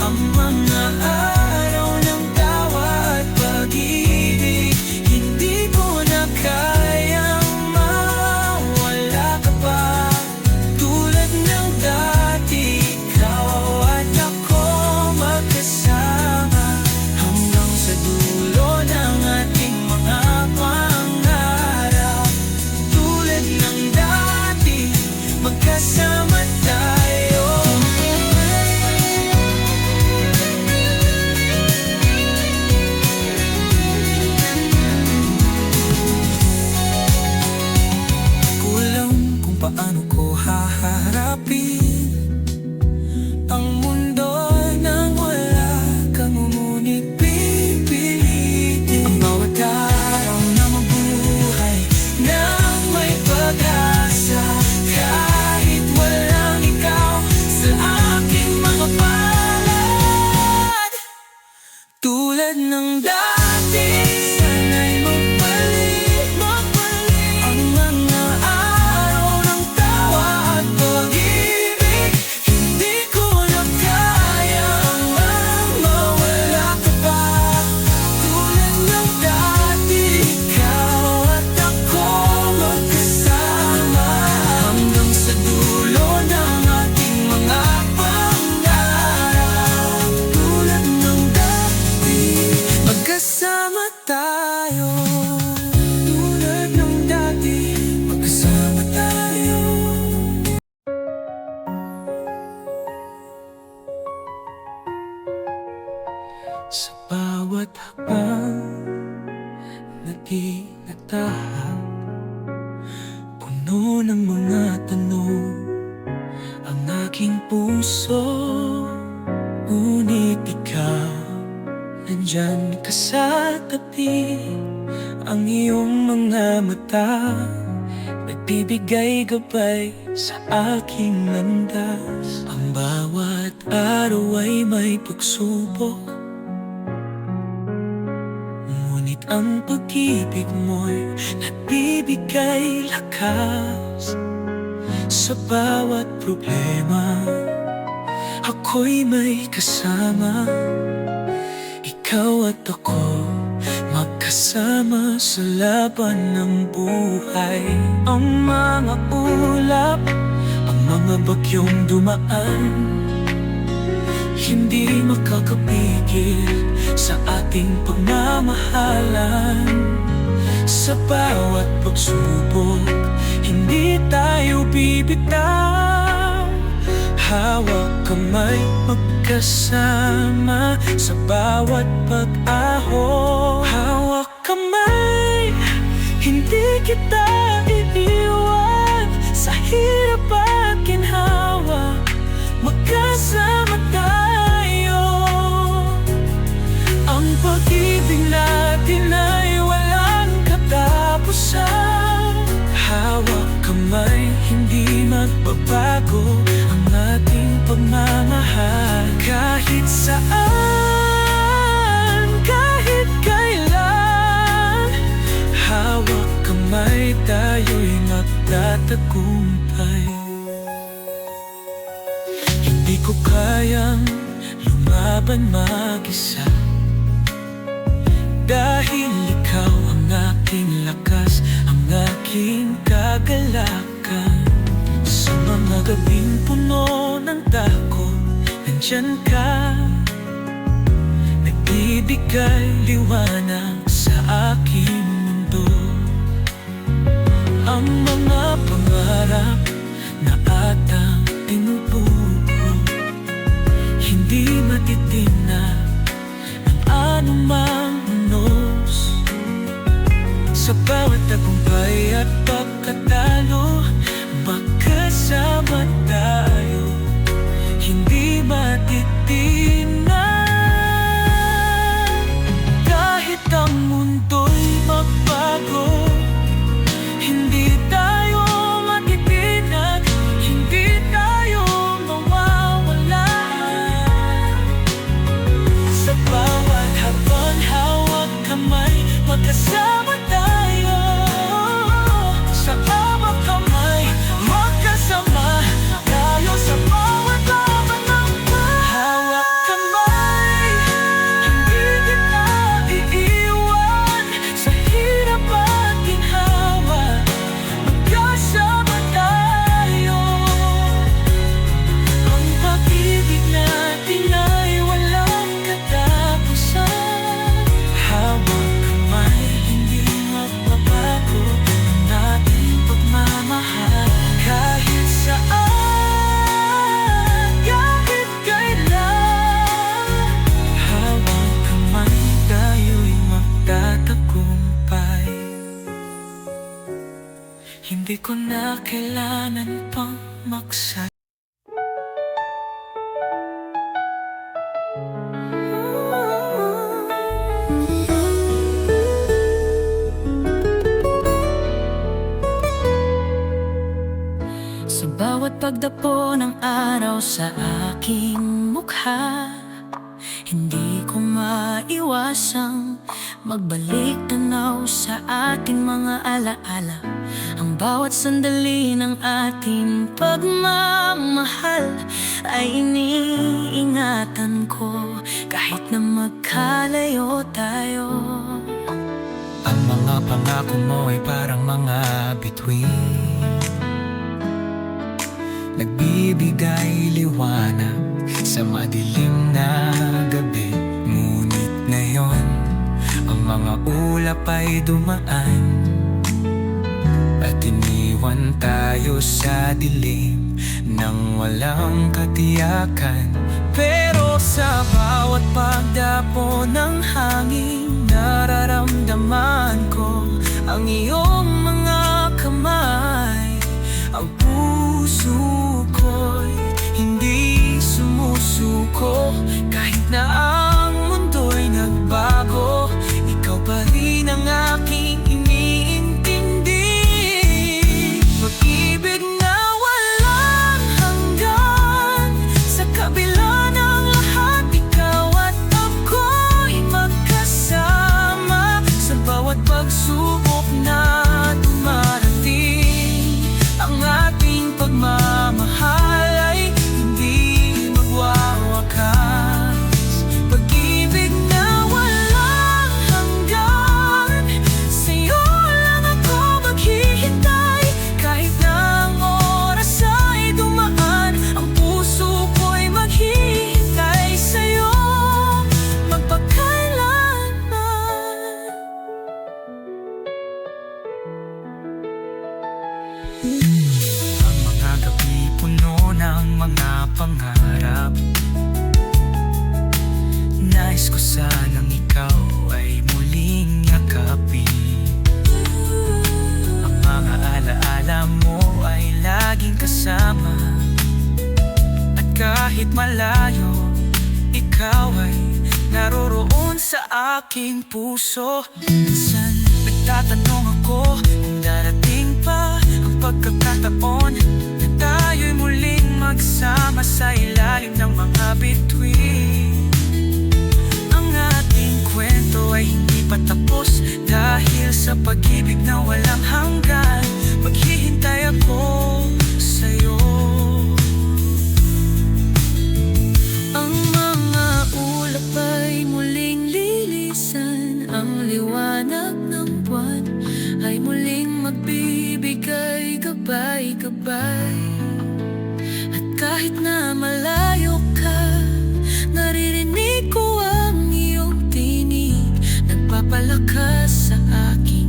Speaker 3: ang mga araw ng tawa at pag-ibig. Hindi ko na kayang mawala ka pa. Tulad ng dati, ikaw at ako magkasama hanggang sa dulo ng ating mga pangarap.
Speaker 1: tulad ng dati. Sana'y magbalik ang mga araw ng tawa at pag-ibig. Hindi ko na kayang mawala ka pa. Tulad ng dati, ikaw at ako magkasama hanggang sa dulo ng ating mga pangarap. Tulad ng dati, magkasama tayo. Tulad ng dati, magkasama tayo. Sa bawat hakbang na di natahak, puno ng mga tanong ang aking puso. Ngunit ikaw, nandyan ka sa tabi. Ang iyong mga mata nagbibigay gabay sa aking landas. Ang bawat araw ay may pagsubok, ngunit ang pag-ibig mo'y nagbibigay lakas. Sa bawat problema, ako'y may kasama. Ikaw at ako, magkasama sa laban ng buhay. Ang mga ulap, ang mga bagyong dumaan, hindi makakapigil sa ating pagmamahalan. Sa bawat pagsubok, hindi tayo bibitaw. Hawak kamay, magkasama sa bawat pag-ahon. Hawak kamay, hindi kita iiwan. Sa hirap at ginhawa, magkasama tayo. Ang pag-ibig natin ay walang katapusan. Hawak kamay, hindi magbabago ang ating pagmamahal. Kahit saan, kahit kailan, hawak kamay, tayo'y magtatagumpay. Hindi ko kayang lumaban mag-isa, dahil ikaw ang aking lakas, ang aking kagalakan. Sa mga gabing puno ng takot, nandyan ka, nagbibigay liwanag sa aking mundo. Ang mga pangarap na atang tinutuko, hindi matitinag ng anumang unos. Sa bawat tagumpay at pagkatalo, magkasama tayo, hindi matitinag. Kahit ang mundo'y magbago, hindi tayo matitinag, hindi tayo mawawala. Sa bawat habang hawak kamay, magkasama tayo. Sa bawat kamay, magkasama tayo. Sa bawat laban ng buhay, hawak kamay, hindi kita iiwan. Sa hirap at ginhawa, magkasama tayo. Ang pag-ibig natin ay walang katapusan. Hawak kamay, hindi magbabago ang ating pagmamahal. Kahit saan, kahit kailan, hawak kamay, tayo'y magtatagumpay. Hindi ko na kailangan pang magsay. Sa bawat pagdapo ng araw sa aking mukha, hindi ko
Speaker 2: maiwasang magbalik tanaw sa ating mga alaala. Ang bawat sandali ng ating pagmamahal ay iniingatan ko kahit na magkalayo tayo.
Speaker 3: Ang mga pangako mo ay parang mga bituin, nagbibigay liwanag sa madilim na gabi. Ngunit ngayon, ang mga ulap ay dumaan at iniwan tayo sa dilim nang walang katiyakan. Pero sa bawat pagdapo ng hangin, nararamdaman ko ang iyong mga kamay. Ang puso ko'y hindi sumusuko kahit na ang mundo'y nagbago. Ikaw pa rin ang aking iniintindi. Pag-ibig na walang hanggan, sa kabila ng lahat, ikaw at ako'y magkasama. Sa bawat pagsubok na dumarating, ang ating pagmamahal ay hindi magwawakas. Pag-ibig na walang hanggan, sa'yo lang ako maghihintay. Kahit na ang oras ay dumaan, ang puso ko'y maghihintay sa'yo magpakailanman. Ang mga gabi puno ng mga pangarap. Nais ko sanang ikaw ay muling yakapin. Ang mga alaala mo ay laging kasama, at kahit malayo, ikaw ay naroroon sa aking puso. Minsan nagtatanong ako kung darating pa ang pagkakataon na tayo'y muling magsama sa ilalim ng mga bituin. Ang ating kwento ay hindi pa tapos dahil sa pag-ibig na walang hanggan. Maghihintay ako sa'yo.
Speaker 2: Ang mga ulap ay muling lilisan, ang liwanag ng buwan ay muling magbibigay gabay-gabay. At kahit na malayo ka, naririnig ko ang iyong tinig, nagpapalakas sa akin,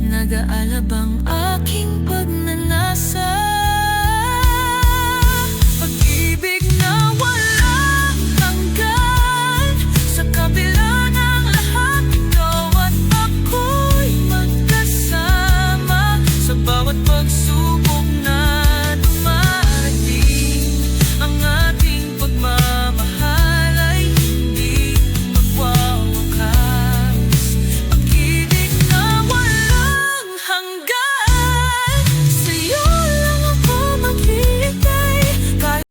Speaker 2: nag-aalabang aking pagnanasa. Pag-ibig na walang hanggan, sa kabila ng lahat, ikaw at ako'y magkasama. Sa bawat pagsubok na dumarating, ang ating pagmamahal ay hindi magwawakas. Pag-ibig na walang hanggan, sa'yo lang ako maghihintay.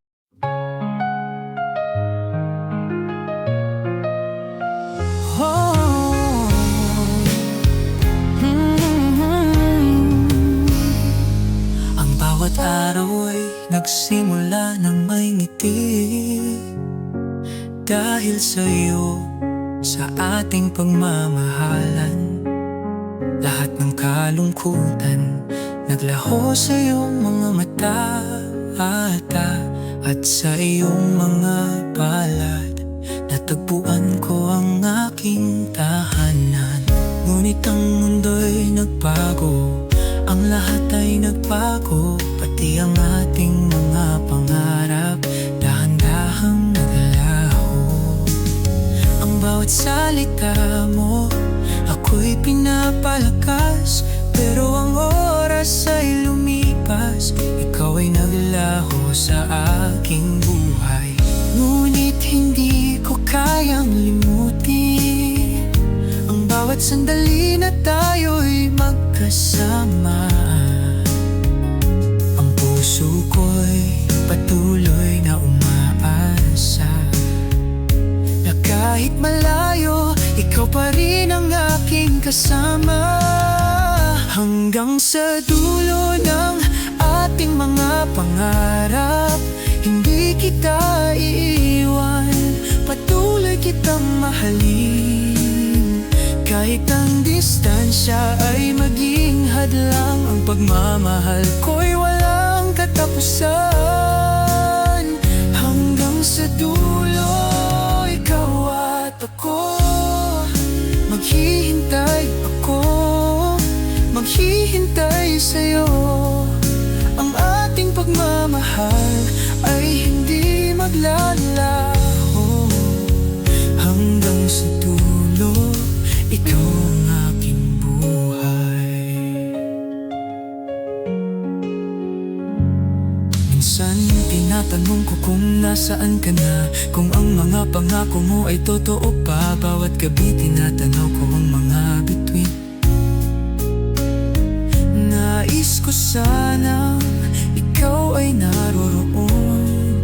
Speaker 3: Oh. Ang bawat araw ay nagsimula ng may ngiti, dahil sa'yo, sa ating pagmamahalan. Lahat ng kalungkutan naglaho sa iyong mga mata, at sa iyong mga palad natagpuan ko ang aking tahanan. Ngunit ang mundo'y nagbago, ang lahat ay nagbago, pati ang ating mga pangarap dahan-dahang naglaho. Ang bawat salita mo ako'y pinapalakas, pero ang oras ay lumipas, ikaw ay naglaho sa aking buhay. Ngunit hindi ko kayang limutin ang bawat sandali na tayo'y magkasama. Ang puso ko'y patuloy na umaasa na kahit malayo, ikaw pa rin ang aking kasama. Hanggang sa dulo ng ating mga pangarap, hindi kita iiwan, patuloy kitang mahalin. Kahit ang distansya ay maging hadlang, ang pagmamahal ko'y walang katapusan. Hanggang sa dulo, ikaw at ako, maghihintay ako, maghihintay sa'yo. Ang ating pagmamahal ay hindi maglalaho. Hanggang sa dulo, ikaw ang aking buhay. Minsan tinatanong ko kung nasaan ka na, kung ang mga pangako mo ay totoo pa. Bawat gabi tinatanaw ko ang mga bituin. Nais ko sanang ikaw ay naroroon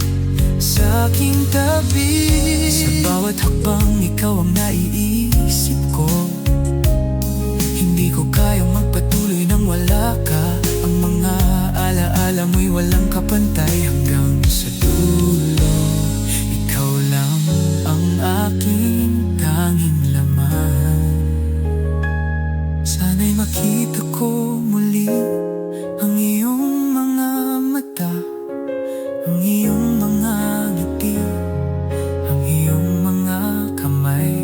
Speaker 3: sa aking tabi. Sa bawat hakbang ikaw ang naiisip ko. Hindi ko kayang magpatuloy nang wala ka. Ang mga alaala mo'y walang kapantay. Hanggang sa dulo, ikaw lang ang aking tanging laman. Sana'y makita ko muli ang iyong mga mata, ang iyong mga ngiti, ang iyong mga kamay.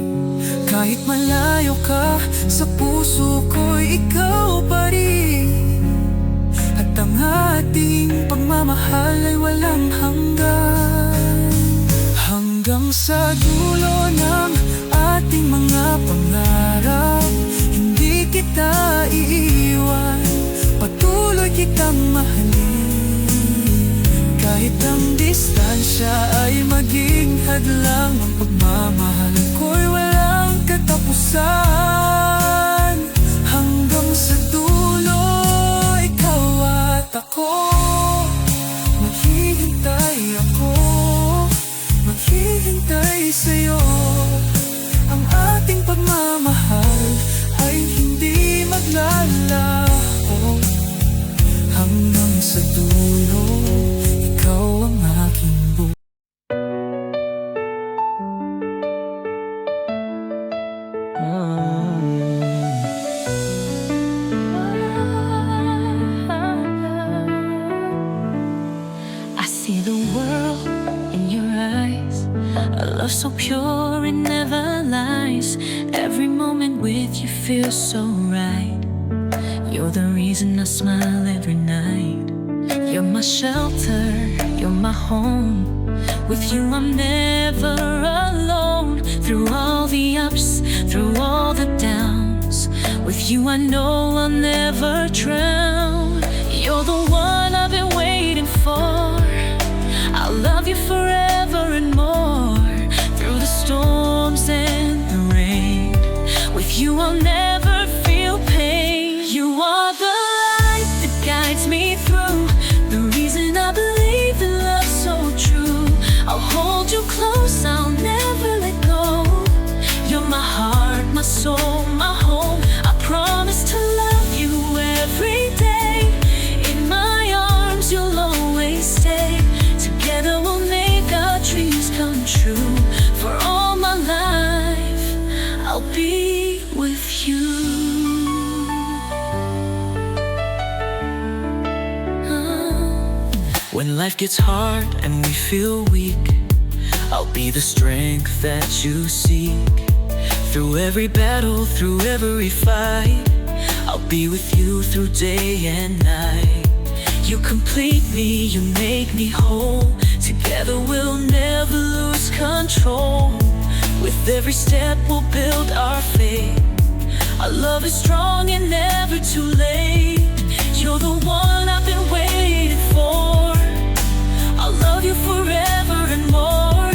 Speaker 3: Kahit malayo ka, sa puso ko'y ikaw pa rin. At ang ating pagmamahal ay walang hanggan. Hanggang sa dulo ng ating mga pangarap, hindi kita iiwan, patuloy kitang mahalin. Kahit ang distansya ay maging hadlang, ang pagmamahal ko'y walang katapusan. Hanggang sa dulo, ikaw at ako, maghihintay ako, maghihintay sa'yo. Ang ating pagmamahal ay hindi maglalaho. Hanggang sa dulo, ikaw ang aking buhay.
Speaker 2: I see the world in your eyes, a love so pure it never lies. Every moment with you feels so right. You're the reason I smile every night. You're my shelter, you're my home. With you I'm never alone. Through all the ups, through all the downs, with you I know I'll never drown. You're the one I've been waiting for. I'll love you forever and more. Through the storms and the rain, with you I'll never feel pain. You are the light that guides me through, the reason I believe in love so true. I'll hold you close, I'll never let go. You're my heart, my soul, my home. I promise to love you every day. In my arms you'll always stay. Together we'll make our dreams come true. For all my life I'll be with you.
Speaker 3: When life gets hard and we feel weak, I'll be the strength that you seek. Through every battle, through every fight, I'll be with you through day and night. You complete me, you make me whole. Together we'll never lose control. With every step we'll build our faith. Our love is strong and never too late. You're the one I've been waiting for. I'll love you forever and more.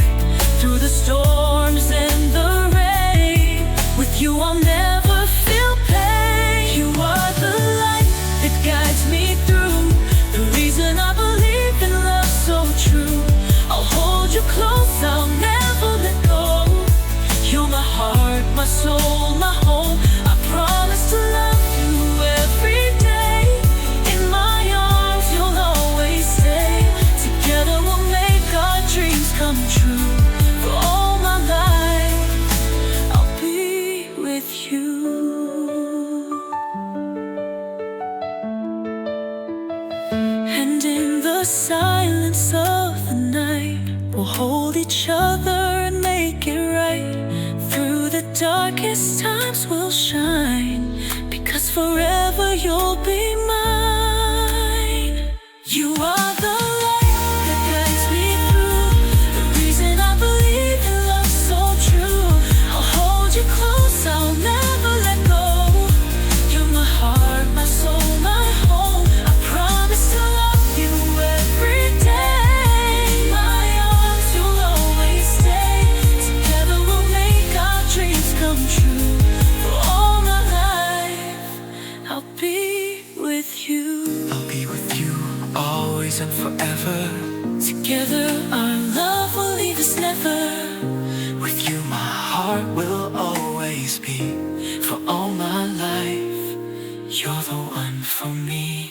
Speaker 3: Through the storms and the rain, with you I'll never feel pain. You are the light that guides me through, the reason I believe in love so true. I'll hold you close, I'll never let go. You're my heart, heart, my soul, my home. I promise to love you every day. In my arms you'll always stay. Together we'll make our dreams come true. For all my life I'll be with you. And in the silence of the night, we'll hold each other and make it right. Through the darkest times we'll shine, because forever you'll be mine. You are the light that guides me through, the reason I believe in love so true. I'll hold you close, I'll never let go. You're my heart, my soul, my home. I promise to love you every day. My arms, you'll always stay. Together we'll make our dreams come true. For all my life I'll be with you. I'll be with you always and forever. Together our love will leave us never. With you my heart will always be. For all my life you're the one for me.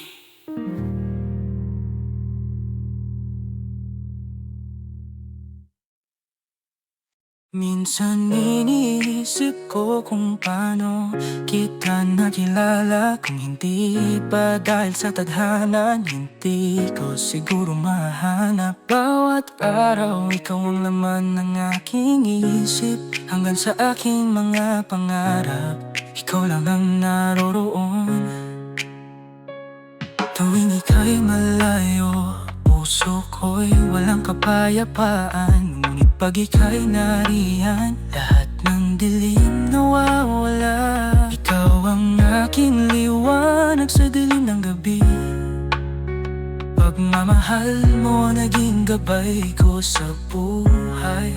Speaker 1: Minsan iniisip ko kung paano kita nakilala. Kung hindi pa dahil sa tadhana, hindi ko siguro mahanap. Bawat araw ikaw ang laman ng aking isip. Hanggang sa aking mga pangarap, ikaw lang ang naroroon. Tuwing ika'y malayo, puso ko'y walang kapayapaan. Ngunit pag ika'y nariyan, lahat ng dilim nawawala. Ikaw ang aking liwanag sa dilim ng gabi. Pagmamahal mo naging gabay ko sa buhay.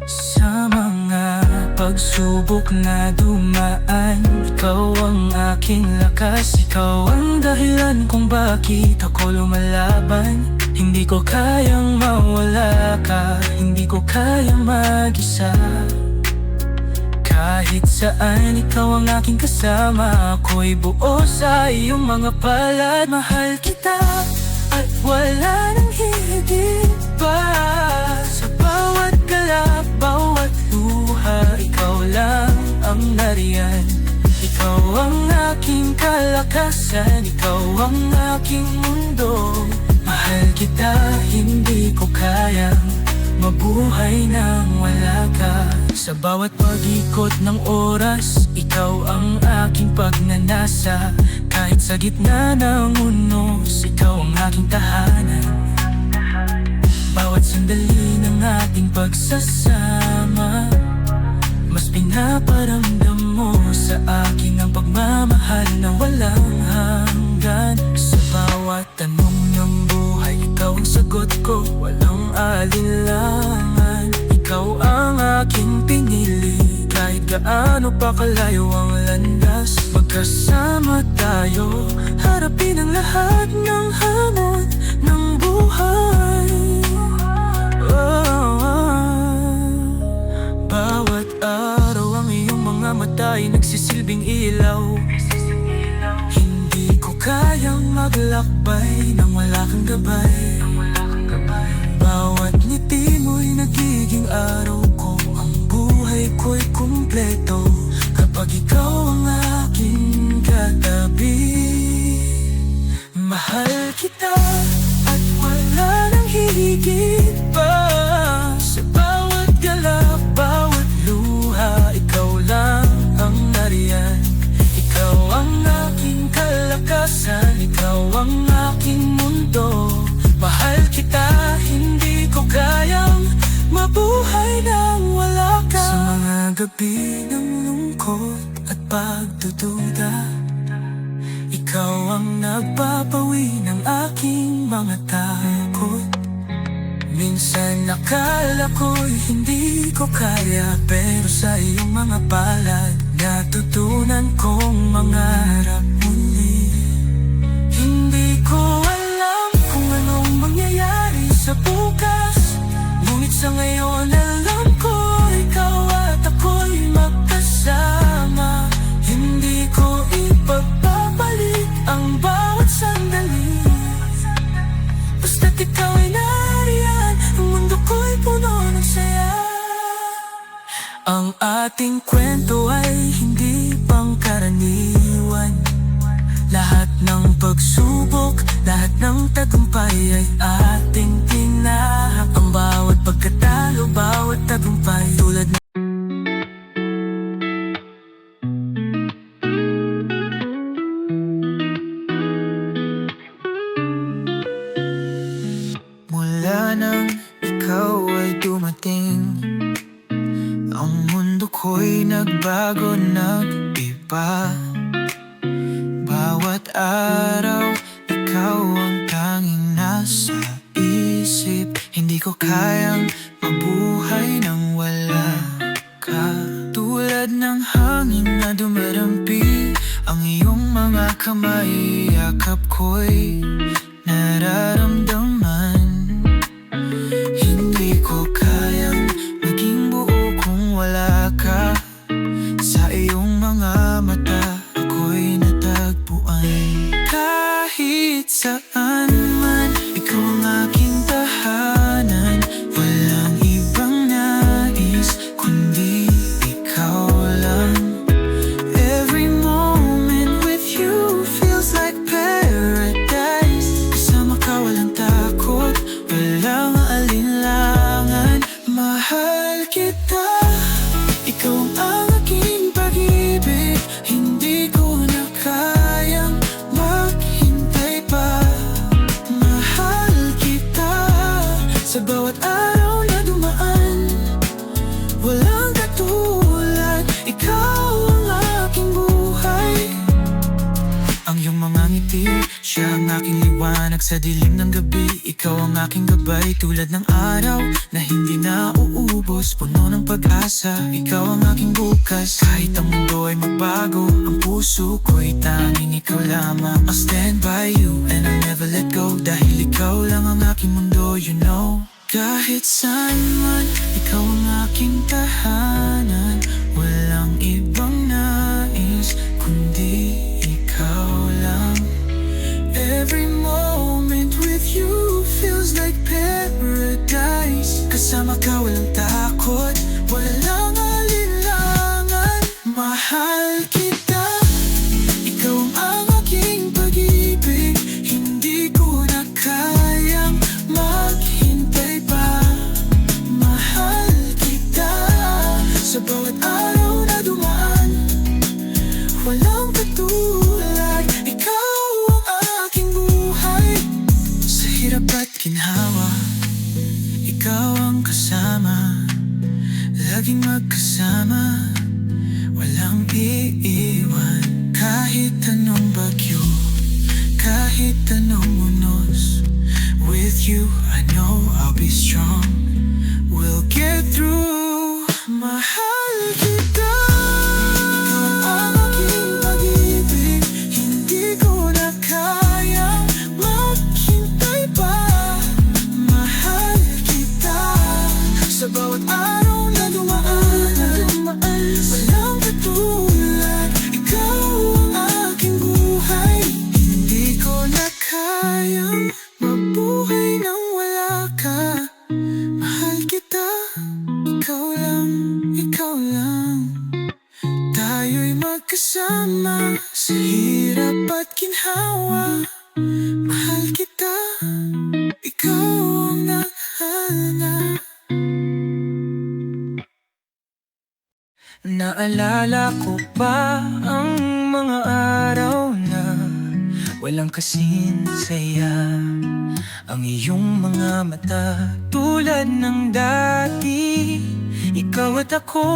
Speaker 1: Sa mga pagsubok na dumaan, ikaw ang aking lakas. Ikaw ang dahilan kung bakit ako lumalaban. Hindi ko kayang mawala ka, hindi ko kayang mag-isa. Kahit saan ikaw ang aking kasama, ako'y buo sa iyong mga palad. Mahal kita at wala nang hihigit pa. Sa bawat galak, bawat luha, ikaw lang ang nariyan. Ikaw ang aking kalakasan, ikaw ang aking mundo. Mahal kita, hindi ko kayang mabuhay nang wala ka. Sa bawat pag-ikot ng oras, ikaw ang aking pagnanasa. Kahit sa gitna ng unos, ikaw ang aking tahanan. Bawat sandali ng ating pagsasama, mas pinaparamdam mo sa akin ang pagmamahal na walang hanggan. Sa bawat tanong ng buhay, ikaw ang sagot ko, walang alinlangan. Ikaw ang aking pinili, kahit gaano pa kalayo ang landas. Magkasama tayo, harapin ang lahat ng hamon ng buhay. Bawat araw ang iyong mga mata ay nagsisilbing ilaw. Hindi ko kayang maglakbay nang wala kang gabay. Bawat ngiti mo'y nagiging araw ko. Ang buhay ko'y kumpleto kapag ikaw ang aking katabi. Mahal kita at wala nang hihigit pa. Sa bawat galak, bawat luha, ikaw lang ang nariyan. Ikaw ang aking kalakasan, ikaw ang aking mundo. Mahal kita, hindi ko kayang mabuhay nang wala ka. Sa mga gabi ng lungkot at pagdududa, ikaw ang nagpapawi ng aking mga takot. Minsan akala ko'y hindi ko kaya, pero sa iyong mga palad, natutunan kong mangarap muli. Hindi ko alam kung anong mangyayari sa bukas, ngunit sa ngayon alam ko ikaw at ako'y magkasama. ating kwento ay hindi pangkaraniwan. Lahat ng pagsubok, lahat ng tagumpay ay ating tinahak. Ang bawat pagkatalo, bawat tagumpay tulad ng mula nang ikaw ay dumating, ang mundo ko'y nagbago, nag-iba. Bawat araw, ikaw ang tanging nasa isip. Hindi ko kayang mabuhay nang wala ka. Tulad ng hangin na dumarampi, ang iyong mga kamay, yakap ko'y nararamdaman. Hindi ko kayang maging buo kung wala ka. Sa iyong mga mata ako'y natagpuan. Kahit saan man, ikaw ang aking tahanan. Walang ibang nais, kundi ikaw lang. Every moment with you feels like paradise. Kasama ka walang takot, walang alinlangan. Mahal kita, ikaw ang aking pag-ibig. Hindi ko na kayang maghintay pa. Mahal kita, sa bawat araw na dumaan. Walang katulad, ikaw ang aking buhay. Ang iyong mga ngiti, siya ang aking liwanag sa dilim ng gabi. Ikaw ang aking gabay, tulad ng araw na hindi na uubos, puno ng pag-asa. Ikaw ang aking bukas, kahit ang mundo ay magbago. Ang puso ko'y tanging ikaw lamang. I'll stand by you and I'll never let go. Dahil ikaw lang ang aking mundo, you know. Kahit saan man, ikaw ang aking tahanan. Walang ibang nais, kundi ikaw lang. Every moment with you feels like paradise. Kasama ka walang takot, walang alinlangan. Mahal kita, ikaw ang aking pag-ibig. Hindi ko na kayang maghintay pa. Mahal kita, sa bawat araw na dumaan. Walang katulad, ikaw ang aking buhay. Sa hirap at ginhawa, ikaw ang kasama. Laging magkasama, walang iiwan. Kahit anong bagyo, kahit anong unos, with you I know I'll be strong. We'll get through. Mahal kita, ikaw ang aking pag-ibig. Hindi ko na kayang maghintay pa. Mahal kita, sa bawat araw na dumaan. Walang katulad, ikaw ang aking buhay. Hindi ko na kayang mabuhay nang wala ka. Mahal kita, ikaw lang, ikaw lang. Tayo'y magkasama sa hirap at ginhawa. Mahal kita, ikaw ang naghanga. Naalala ko pa ang mga araw na walang kasing saya. Ang iyong mga mata tulad ng dati. Ikaw at ako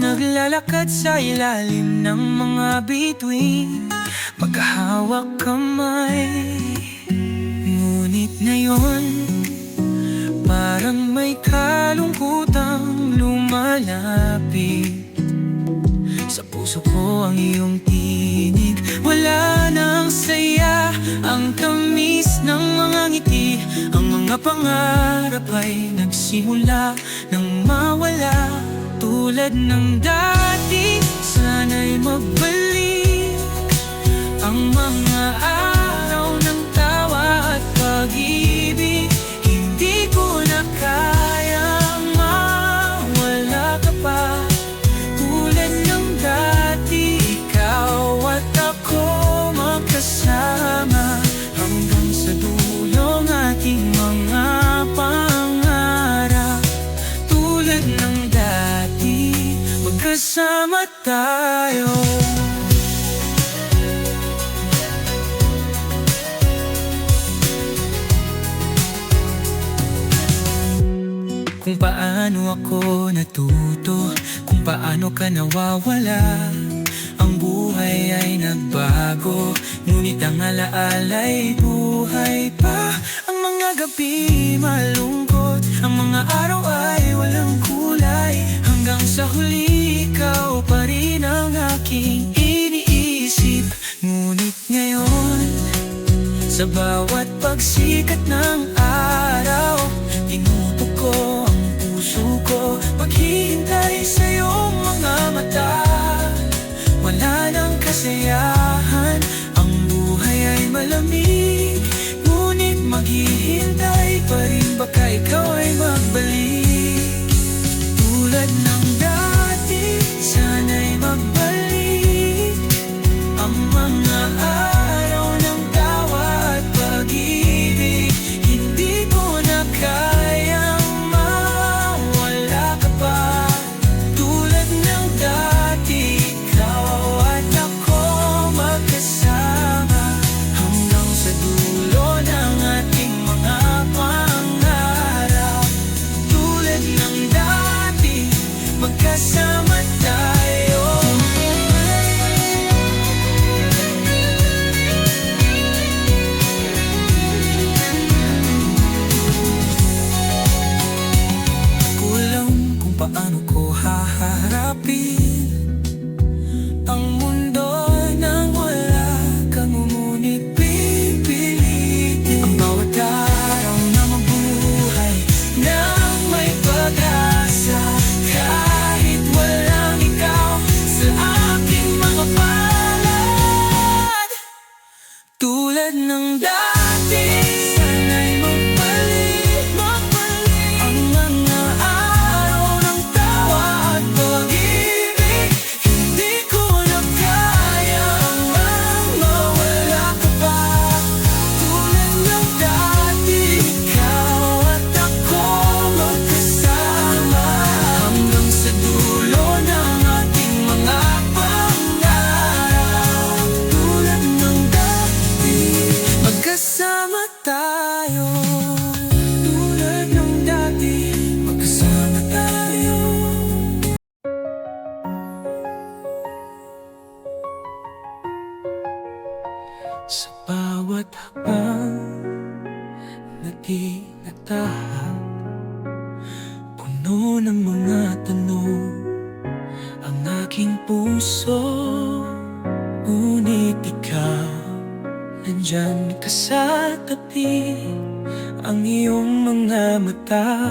Speaker 1: naglalakad sa ilalim ng mga bituin, magkahawak kamay. Ngunit ngayon, parang may kalungkutang lumalapit. Sa puso ko ang iyong tinig, wala nang saya. Ang tamis ng mga ngiti, ang mga pangarap ay nagsimula nang mawala. Tulad ng dati, sana'y magbalik ang mga araw ng tawa at pag-ibig. Hindi ko na kayang mawala ka magkasama tayo. Kung paano ako natuto, kung paano ka nawawala. Ang buhay ay nagbago, ngunit ang alaala'y buhay pa. Ang mga gabi malungkot, ang mga araw ay walang kulay. Hanggang sa huli, ikaw pa rin ang aking iniisip. Ngunit ngayon, sa bawat pagsikat ng araw, tinutok ko ang puso ko, paghihintay sa iyong mga mata. Wala nang kasayahan, ang buhay ay malamig, ngunit maghihintay pa rin, baka ikaw ay magbalik. Tulad ng dati, sana'y magbalik ang mga araw ng tawa at pag-ibig. Hindi ko na kayang mawala ka pa. Tulad ng dati, ikaw at ako magkasama hanggang sa dulo ng ating mga pangarap. Tulad ng dati, magkasama tayo. Kulang kung paano ko haharapin ang mundo nang wala kang, ngunit pipilitin ang bawat araw na mabuhay nang may pag-asa. Kahit walang ikaw sa aking mga palad. Tulad ng dati, sana'y magbalik ang mga araw ng tawa at pag-ibig. Hindi ko na kayang mawala ka pa. Tulad ng dati, ikaw at ako magkasama hanggang sa dulo ng ating mga pangarap. Tulad ng dati, magkasama tayo. Tulad ng dati, magkasama tayo. Sa bawat hakbang na di natahak, puno ng mga tanong ang aking puso. Ngunit ikaw, nandyan ka sa tabi. Ang iyong mga mata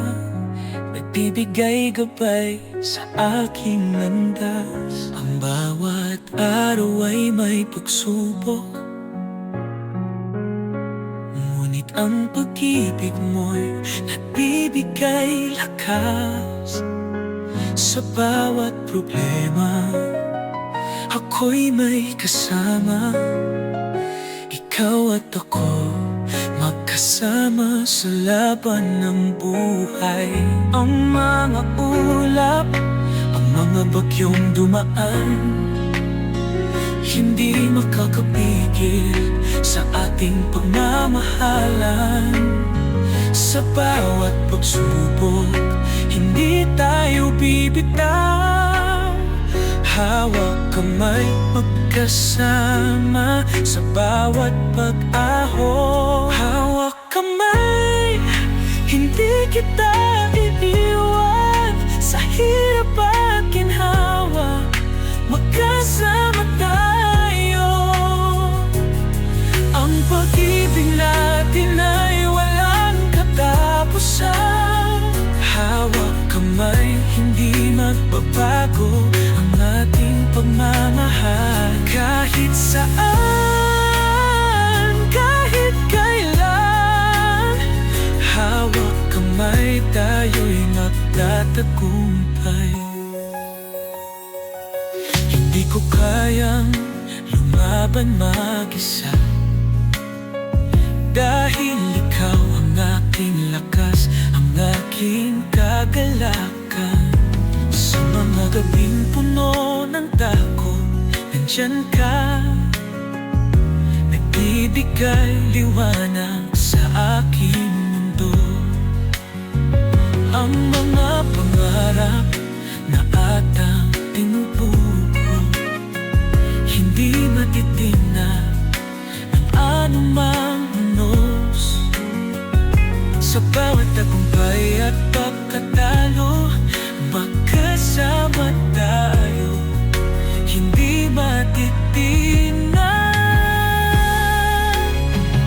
Speaker 1: nagbibigay gabay sa aking landas. Ang bawat araw ay may pagsubok, ngunit ang pag-ibig mo'y nagbibigay lakas. Sa bawat problema, ako'y may kasama. Ikaw at ako, magkasama sa laban ng buhay. Ang mga ulap, ang mga bagyong dumaan, hindi makakapigil sa ating pagmamahalan. Sa bawat pagsubok, hindi tayo bibitaw. Hawak kamay, magkasama sa bawat pag-ahon. Hawak kamay, hindi kita iiwan sa hirap at ginhawa. Magkasama tayo. Ang pag-ibig natin ay walang katapusan. Hawak kamay, hindi magbabago ang ating pagmamahal. Kahit saan, kahit kailan, hawak kamay, tayo'y magtatagumpay. Hindi ko kayang lumaban mag-isa, dahil ikaw ang aking lakas, ang aking kagalakan. Sa mga gabing puno
Speaker 3: nandyan ka, nagbibigay liwanag sa aking mundo. Ang mga pangarap na atang tinutuko, hindi matitinag ng anumang unos. Sa bawat tagumpay at pagkatalo, magkasama tayo, hindi matitinag.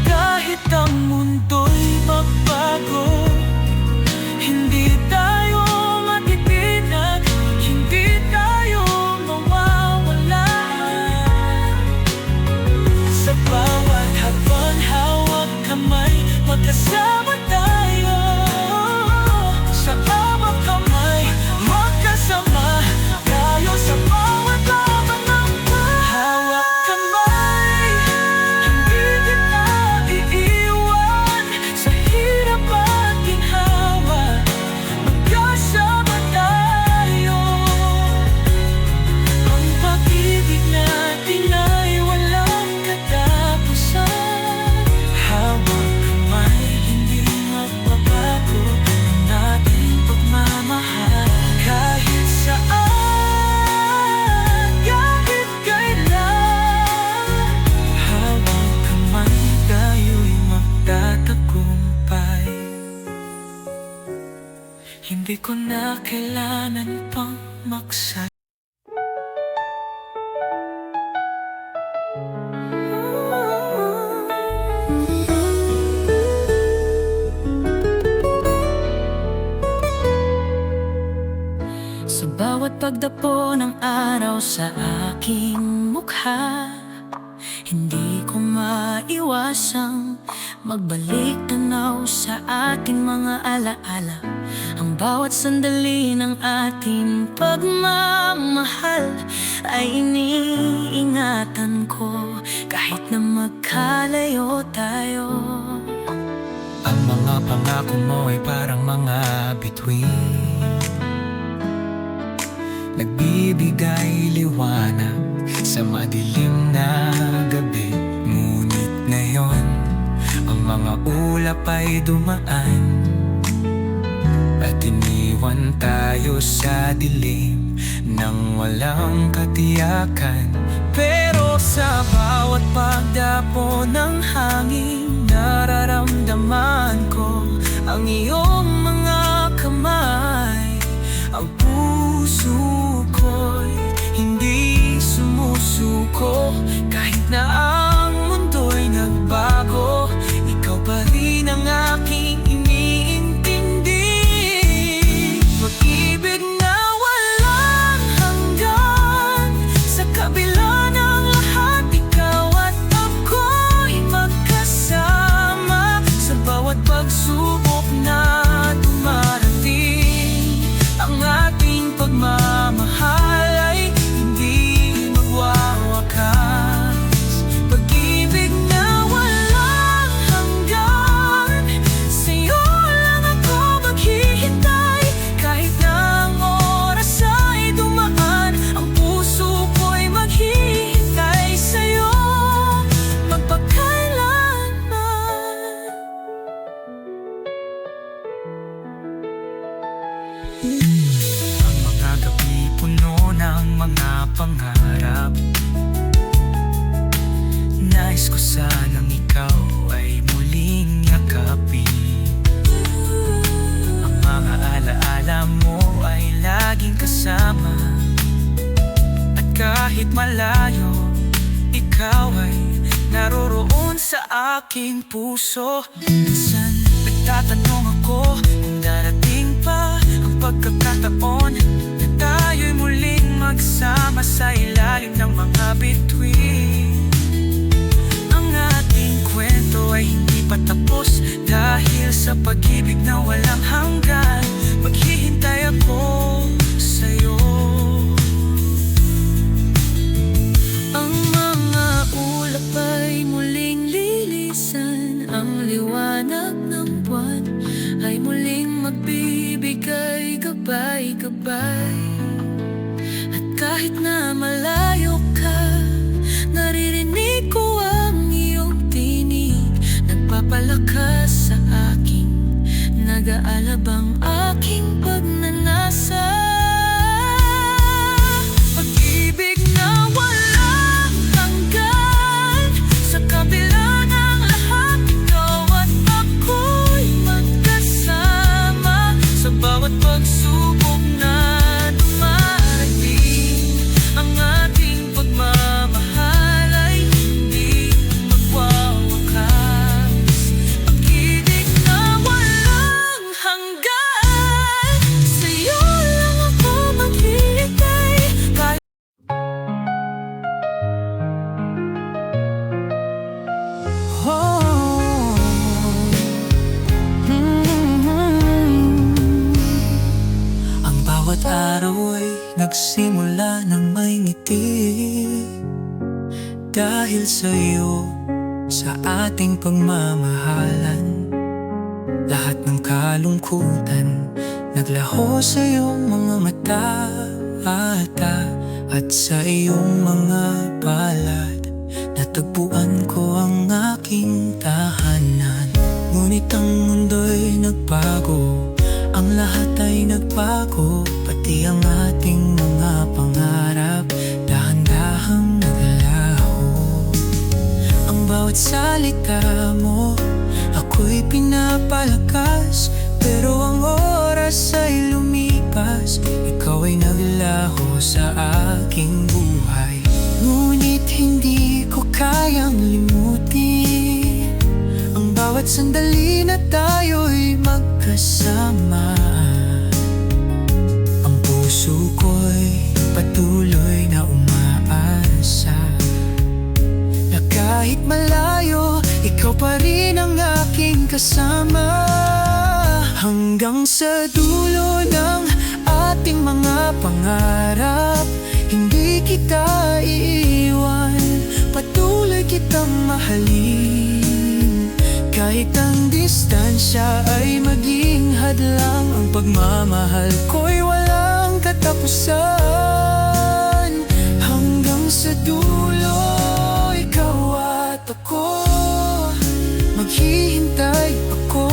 Speaker 3: Kahit ang mundo'y magbago, hindi tayo matitinag, hindi tayo mawawala. Sa bawat habang hawak kamay, magkasama tayo. Sa bawat kamay, magkasama tayo. Sa bawat laban ng hawak kamay, hindi kita iiwan. Sa hirap at ginhawa, magkasama tayo. Ang pag-ibig natin ay walang katapusan. Hawak kamay, hindi magbabago ang ating pagmamahal. Kahit saan, kahit kailan, hawak kamay, tayo'y magtatagumpay. Hindi ko na kailangan pang magsay.
Speaker 2: Sa bawat pagdapo ng araw sa aking mukha, hindi ko maiwasang magbalik tanaw sa ating mga alaala. Ang bawat sandali ng ating pagmamahal ay iniingatan ko, kahit na magkalayo tayo.
Speaker 3: Ang mga pangako mo ay parang mga bituin, nagbibigay liwanag sa madilim na gabi. Ngunit ngayon, ang mga ulap ay dumaan at iniwan tayo sa dilim nang walang katiyakan. Pero sa bawat pagdapo ng hangin, nararamdaman ko ang iyong mga kamay. Ang puso ko'y hindi sumusuko, kahit na ang mundo'y nagbago, ikaw pa rin ang aking iniintindi. Pag-ibig na walang hanggan, sa kabila ng lahat, ikaw at ako'y magkasama. Sa bawat pagsubok na dumarating, ang ating pagmamahal ay hindi magwawakas. Pag-ibig na walang hanggan, sa'yo lang ako maghihintay. Kahit na ang oras ay dumaan, ang puso ko'y maghihintay sa'yo magpakailanman. Ang mga gabi puno ng mga pangarap, nais ko sanang ikaw ay muling yakapin. Ang mga alaala mo ay laging kasama, at kahit malayo, ikaw ay naroroon sa aking puso. Minsan nagtatanong ako kung darating pa ang pagkakataon na tayo'y muling magsama sa ilalim ng mga bituin. Ang ating kwento ay hindi pa tapos, dahil sa pag-ibig na walang hanggan, maghihintay ako sa'yo.
Speaker 2: Ang mga ulap ay muling lilisan, ang liwanag ng buwan ay muling magbibigay gabay-gabay. At kahit na malayo ka, pangarap ang aking pagnanasa. Pag-ibig na walang hanggan, sa kabila ng lahat, ikaw at ako'y magkasama. Sa bawat pagsubok na dumarating, ang ating pagmamahal ay hindi magwawakas. Pag-ibig na walang hanggan, sa'yo lang ako maghihintay.
Speaker 1: Oh. Ang bawat araw ay nagsimula ng may ngiti, dahil sa'yo, sa ating pagmamahalan. Lahat ng kalungkutan naglaho sa iyong mga mata, at sa iyong mga palad natagpuan ko ang aking tahanan. Ngunit ang mundo'y nagbago, ang lahat ay nagbago, pati ang ating mga pangarap dahan-dahang naglaho. Ang bawat salita mo ako'y pinapalakas, pero ang oras ay lumipas, ikaw ay naglaho sa aking buhay. Ngunit hindi ko kayang limutin ang bawat sandali na tayo'y magkasama. Ang puso ko'y patuloy na umaasa na kahit malayo, ikaw pa rin ang aking kasama. Hanggang sa dulo ng ating mga pangarap, hindi kita iiwan, patuloy kitang mahalin. Kahit ang distansya ay maging hadlang, ang pagmamahal ko'y walang katapusan. Hanggang sa dulo, ikaw at ako, maghihintay ako,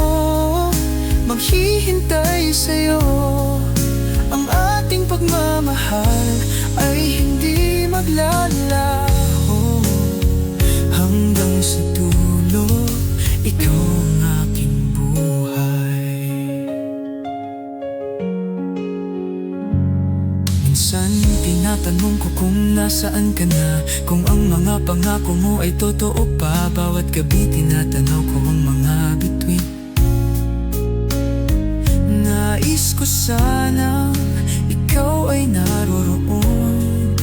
Speaker 1: maghihintay sa'yo. Ang ating pagmamahal ay hindi maglalaho. Hanggang sa dulo, ikaw ang aking buhay. Minsan tinatanong ko kung nasaan ka na, kung ang mga pangako mo ay totoo pa. Bawat gabi tinatanaw ko ang mga bituin. Nais ko sanang ikaw ay naroroon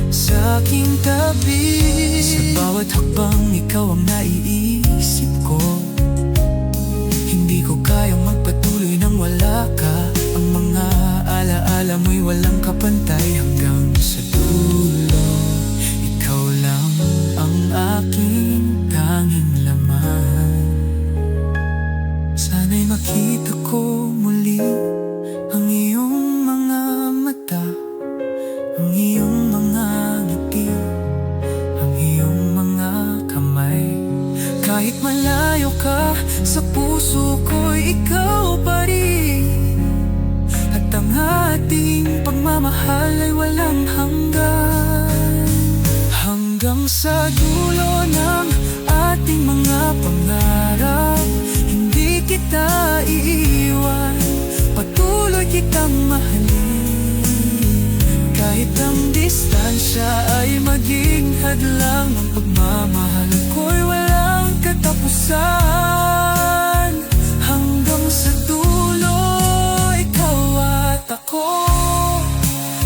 Speaker 1: sa aking tabi. Sa bawat hakbang ikaw ang naiisip ko, hindi ko kayang magpatuloy nang wala ka. Ang mga alaala mo'y walang kapantay. Hanggang sa dulo, ikaw lang ang aking tanging laman. Sana'y makita ko muli ang iyong mga mata, ang iyong mga ngiti, ang iyong mga kamay. Kahit malayo ka, sa puso ko'y ikaw pa rin, at ang ating pagmamahal ay walang hanggan. Hanggang sa dulo ng ating mga pangarap, hindi kita iiwan, patuloy kitang mahalin. Kahit ang distansya ay maging hadlang, ang pagmamahal ko'y walang katapusan. Hanggang sa dulo, ikaw at ako,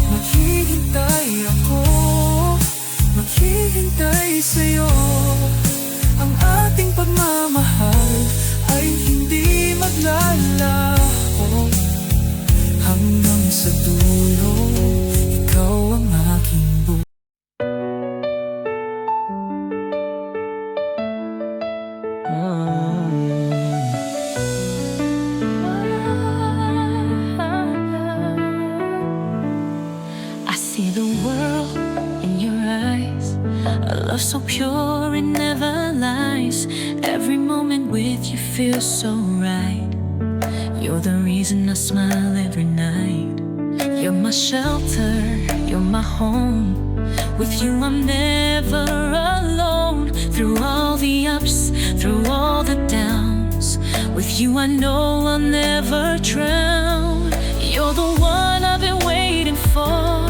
Speaker 1: maghihintay ako, maghihintay sa'yo. Ang ating pagmamahal ay hindi maglalaho. Hanggang sa dulo, ikaw ang aking buhay.
Speaker 2: I see the world in your eyes, a love so pure it never lies. Every moment with you feels so right. You're the reason I smile every night. You're my shelter, you're my home. With you I'm never alone. Through all the ups, through all the downs, with you I know I'll never drown. You're the one I've been waiting for.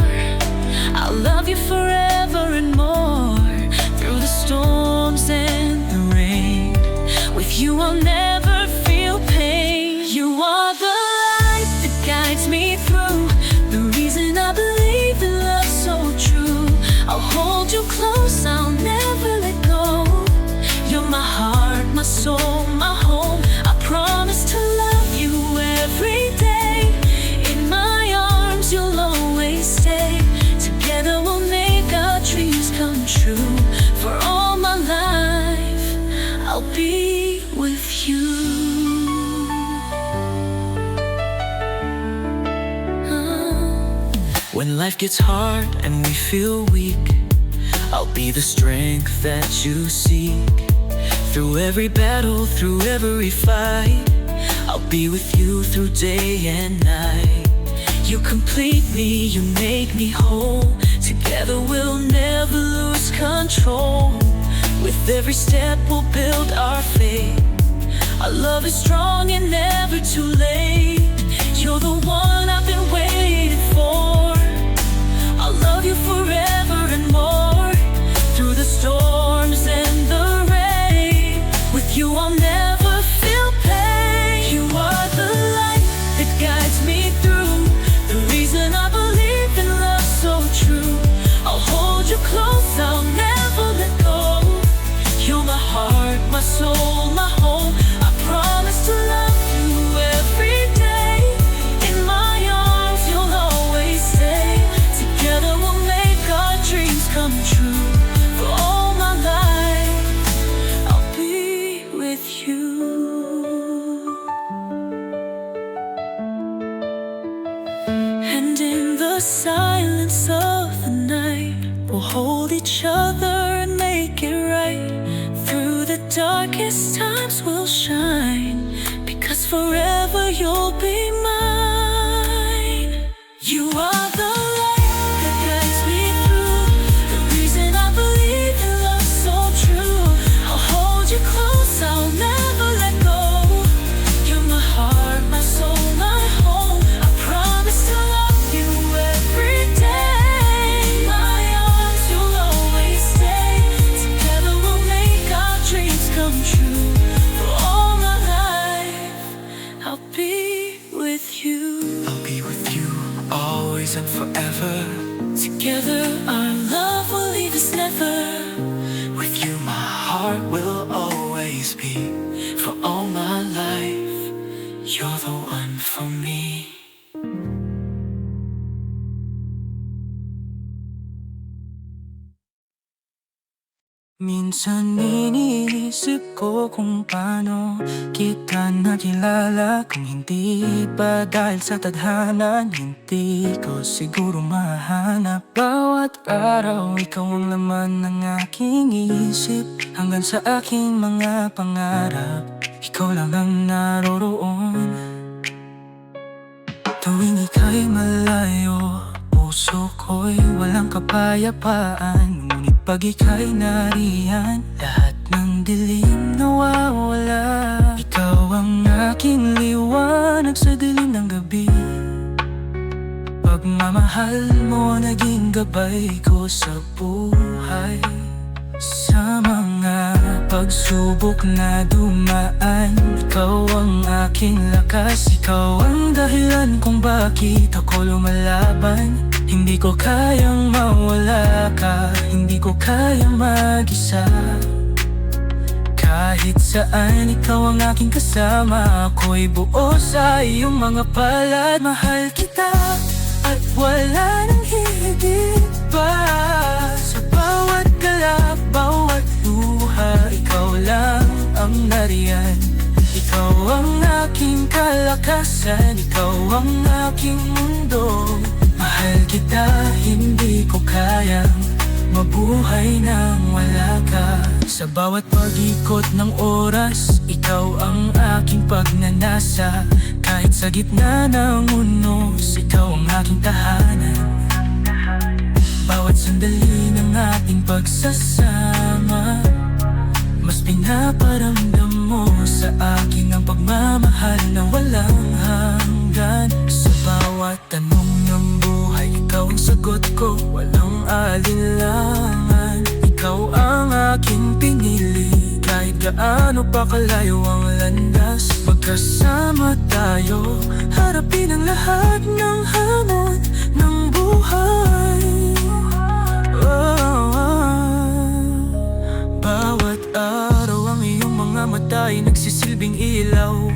Speaker 2: I'll love you forever and more. Through the storms and the rain, with you I'll never feel pain. You are the light that guides me through, the reason I believe in love so true. I'll hold you close, I'll never let go. You're my heart, my soul, my home. I promise to love you every day. In my arms you'll always stay. Together we'll make our dreams come true. For all my life I'll be with you.
Speaker 3: When life gets hard and we feel weak, I'll be the strength that you seek. Through every battle, through every fight, I'll be with you through day and night. You complete me, you make me whole. Together we'll never lose control. With every step we'll build our faith. Our love is strong and never too late. You're the one I've been waiting for. I'll love you forever and more. Through the storms and the rain, with you I'll never feel pain. You are the light that guides me through, the reason I believe in love so true. I'll hold you close, I'll never let go. You're my heart, my soul, my home. I promise to love you every day. In my arms you'll always stay. Together we'll make our dreams come true. For all my life I'll be with you. And in the silence of the night, we'll hold each other and make it right. Through the darkest times we'll shine, because forever you'll be mine. You are the light that guides me through, the reason I believe in love so true. I'll hold you close, I'll never let go. You're my heart, my soul, my home. I promise to love you every day. My arms you'll always stay. Together we'll make our dreams come true. For all my life I'll be with you. I'll be with you always and forever.
Speaker 2: Together our love will leave us never.
Speaker 3: With you my heart will always be. For all my life, you're the one for me.
Speaker 1: Minsan iniisip ko kung paano kita nakilala. Kung hindi pa dahil sa tadhana, hindi ko siguro mahanap. Bawat araw ikaw ang laman ng aking isip. Hanggang sa aking mga pangarap, ikaw lang ang naroroon. Tuwing ika'y malayo, puso ko'y walang kapayapaan. Ngunit pag ika'y nariyan, lahat ng dilim nawawala. Ikaw ang aking liwanag sa dilim ng gabi. Pagmamahal mo naging gabay ko sa buhay. Sa mga pagsubok na dumaan, ikaw ang aking lakas. Ikaw ang dahilan kung bakit ako lumalaban. Hindi ko kayang mawala ka, hindi ko kayang mag-isa. Kahit saan ikaw ang aking kasama, ako'y buo sa iyong mga palad. Mahal kita at wala nang hihigit pa. Sa bawat galak, bawat luha, ikaw lang ang nariyan. Ikaw ang aking kalakasan, ikaw ang aking mundo. Mahal kita, hindi ko kayang mabuhay nang wala ka. Sa bawat pag-ikot ng oras, ikaw ang aking pagnanasa. Kahit sa gitna ng unos, ikaw ang aking tahanan. Bawat sandali ng ating pagsasama, mas pinaparamdam mo sa akin ang pagmamahal na walang hanggan. Sa bawat tanong ng buhay, ikaw ang sagot ko, walang alinlangan. Ikaw ang aking pinili, kahit gaano pa kalayo ang landas. Magkasama tayo, harapin ang lahat ng hamon ng buhay. Bawat araw ang iyong mga mata ay nagsisilbing ilaw.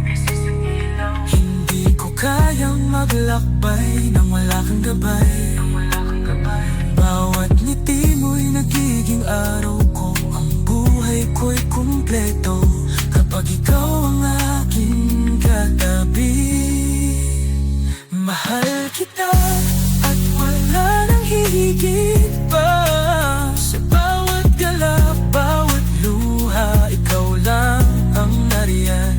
Speaker 1: Hindi ko kayang maglakbay nang wala kang gabay. Bawat ngiti mo'y nagiging araw ko, ang buhay ko'y kumpleto kapag ikaw ang aking katabi. Mahal kita at wala nang hihigit pa. Sa bawat galak, bawat luha, ikaw lang ang nariyan.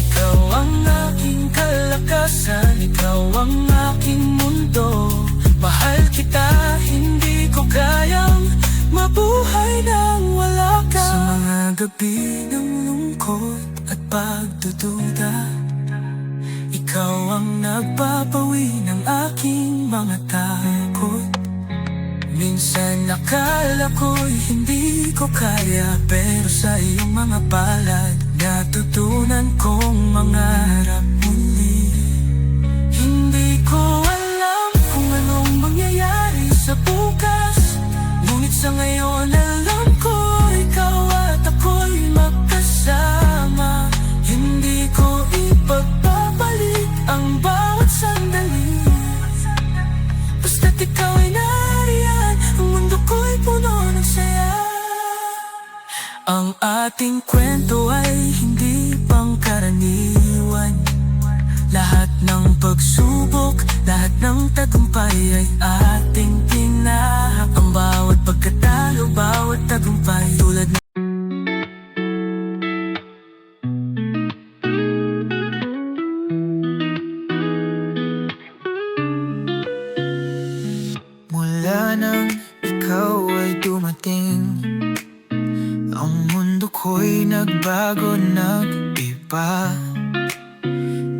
Speaker 1: Ikaw ang aking kalakasan, ikaw ang aking mundo. Mahal kita, hindi ko kayang mabuhay nang wala ka. Sa mga gabi ng lungkot at pagdududa, ikaw ang nagpapawi ng aking mga takot. Minsan nakala ko'y hindi ko kaya, pero sa iyong mga palad, natutunan kong mangarap muli. Hindi ko alam kung anong mangyayari sa bukas, ngunit sa ngayon alam ko ikaw at ako'y magkasama. Hindi ko ipagpapalit ang bawat sandali, basta't ikaw ay nariyan, ang mundo ko'y puno ng saya. Ang ating kwento ay hindi pangkaraniwan. Lahat ng pagsubok, lahat ng tagumpay ay ating tinahak. Ang bawat pagkatalo, bawat tagumpay tulad ng mula nang ikaw ay dumating, ang mundo ko'y nagbago, nag-iba.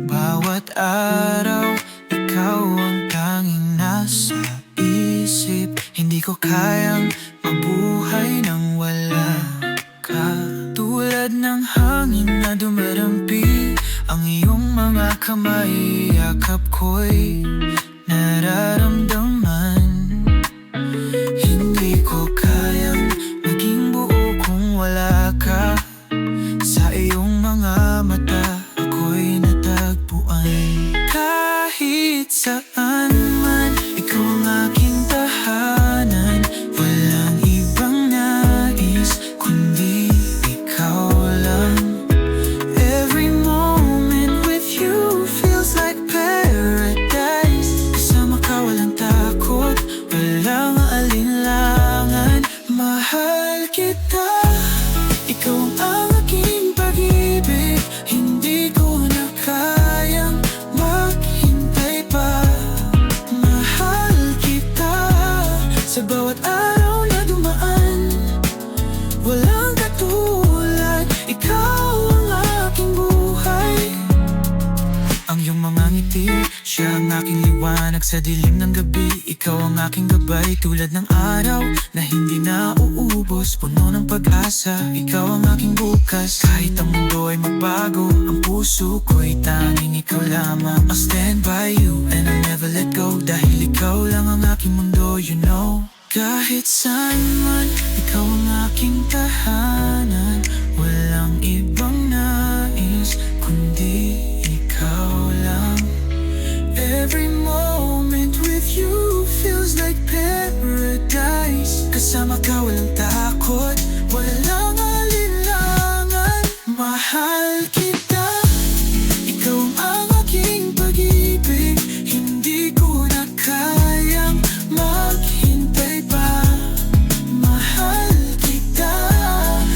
Speaker 1: Bawat araw, ikaw ang tanging nasa isip. Hindi ko kayang mabuhay nang wala ka. Tulad ng hangin na dumarampi, ang iyong mga kamay, yakap ko'y nararamdaman. Hindi ko kayang maging buo kung wala ka. Sa iyong mga mata, ako'y natagpuan. Kahit saan man, ikaw ang aking tahanan. Walang ibang nais, kundi ikaw lang. Every moment with you feels like paradise. Kasama ka walang takot, walang alinlangan. Mahal kita, ikaw ang aking pag-ibig. Hindi ko na kayang maghintay pa. Mahal kita, sa bawat araw na dumaan, walang katulad. Ikaw ang aking buhay. Ang iyong mga ngiti, siya ang aking liwanag sa dilim ng gabi. Ikaw ang aking gabay, tulad ng araw na hindi na uubos, puno ng pag-asa. Ikaw ang aking bukas, kahit ang mundo ay magbago, ang puso ko'y tanging ikaw lamang. I'll stand by you and I'll never let go, dahil ikaw lang ang aking mundo, you know. Kahit saan man, ikaw ang aking tahanan. Walang ibang nais, kundi ikaw lang. Every moment with you feels like paradise. Kasama ka walang takot, walang alinlangan. Mahal kita, ikaw ang aking pag-ibig. Hindi ko na kayang maghintay pa. Mahal kita,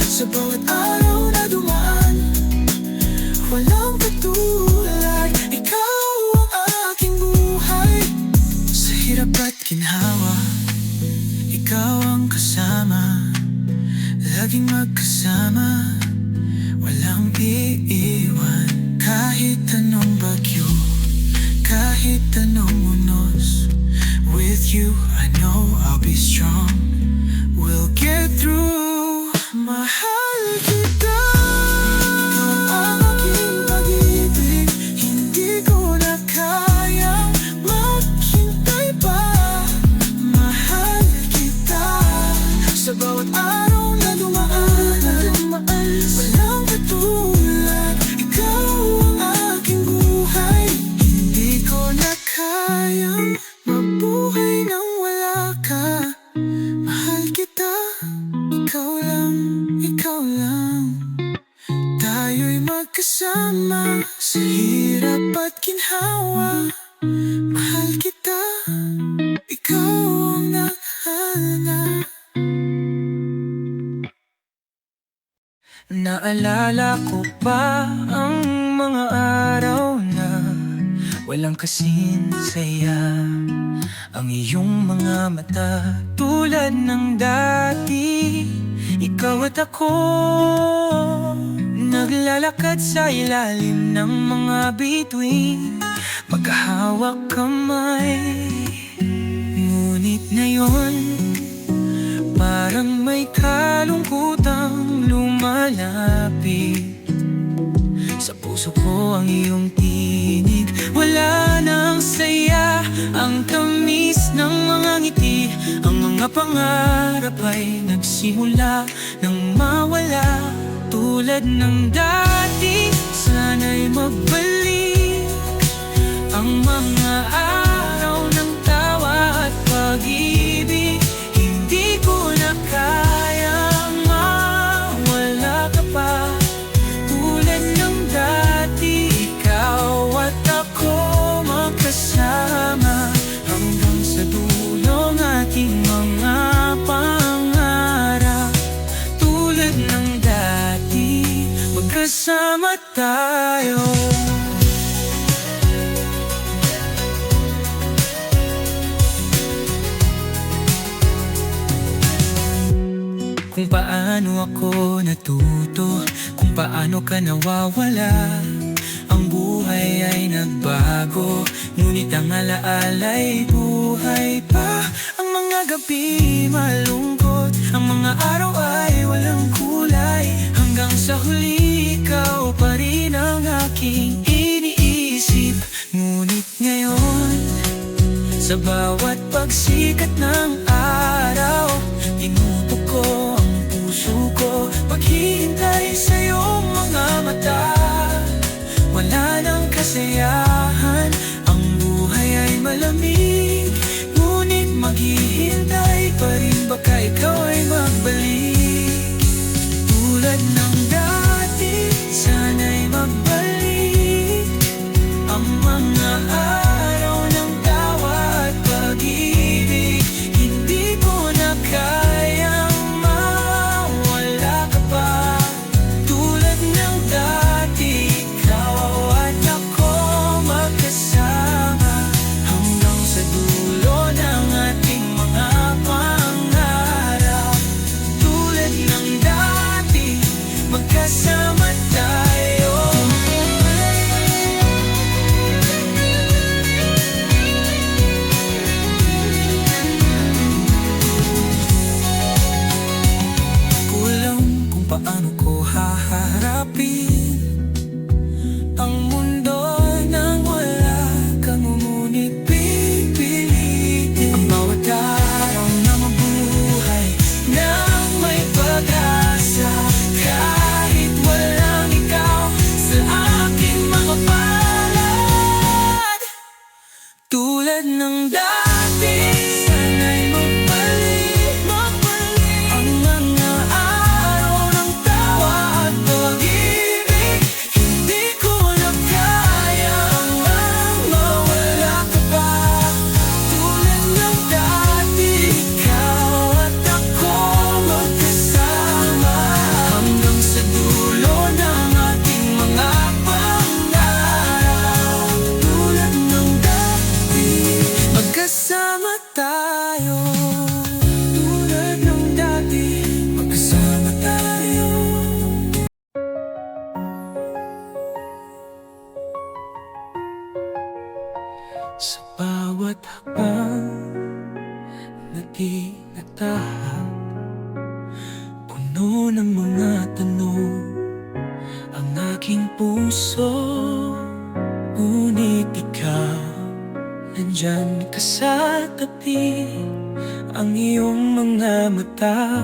Speaker 1: sa bawat araw na dumaan, walang katulad. Ikaw
Speaker 3: kasama, laging magkasama, walang iiwan. Kahit anong bagyo, kahit anong unos, with you I know I'll be strong. We'll get through. Mahal kita, ikaw ang aking pag-ibig. Hindi ko na kayang maghintay pa. Mahal kita, sa bawat araw na dumaan, walang katulad. Ikaw ang aking buhay. Hindi ko na kayang mabuhay nang wala ka. Mahal kita, ikaw lang, ikaw lang. Tayo'y magkasama sa hirap at ginhawa. Mahal kita, ikaw ang naghahanda. Naalala ko pa ang mga araw na walang kasing saya. Ang iyong mga mata tulad ng dati. Ikaw at ako naglalakad sa ilalim ng mga bituin, magkahawak kamay. Ngunit ngayon parang may kalungkutang lumalapit. Sa puso ko ang iyong tinig, wala nang saya. Ang tamis ng mga ngiti, ang mga pangarap ay nagsimula nang mawala. Tulad ng dati, sana'y magbalik ang mga araw ng tawa at pag-ibig. Hindi ko na kayang mawala ka pa. Tulad ng dati, ikaw at ako magkasama hanggang sa dulo ng ating mga pangarap. Tulad ng dati, magkasama tayo. Kung paano ako natuto, kung paano ka nawawala. Ang buhay ay nagbago, ngunit ang alaala'y buhay pa. Ang mga gabi malungkot, ang mga araw ay walang kulay. Hanggang sa huli, ikaw pa rin ang aking iniisip. Ngunit ngayon, sa bawat pagsikat ng araw, tinutok ko ang puso ko. Paghihintay sa iyong mga mata, wala nang kasayahan. Ang buhay ay malamig, ngunit maghihintay pa rin. Baka ikaw ay magbalik. Tulad ng dati, sana'y magbalik ang mga araw ng tawa at pag-ibig. Hindi
Speaker 1: na tahak, puno ng mga tanong ang aking puso. Ngunit ikaw, nandyan ka sa tabi. Ang iyong mga mata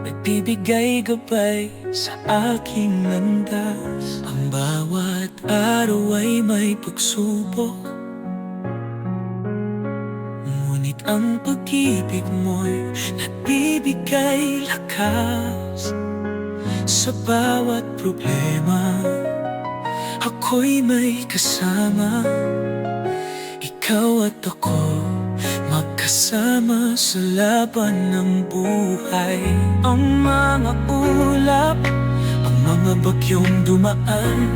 Speaker 1: nagbibigay gabay sa aking landas. Ang bawat araw ay may pagsubok, ngunit ang pag-ibig mo'y nagbibigay lakas. Sa bawat problema, ako'y may kasama. Ikaw at ako, magkasama sa laban ng buhay. Ang mga ulap, ang mga bagyong dumaan,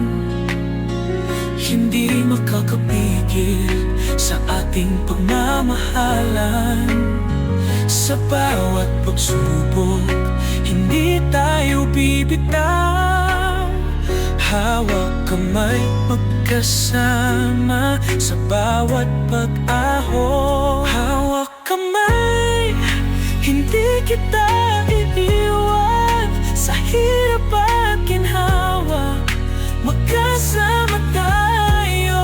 Speaker 1: hindi makakapigil sa ating pagmamahalan. Sa bawat pagsubok, hindi tayo bibitaw. Hawak kamay, magkasama sa bawat pag-ahon. Hawak kamay, hindi kita iiwan. Sa hirap at ginhawa, magkasama tayo.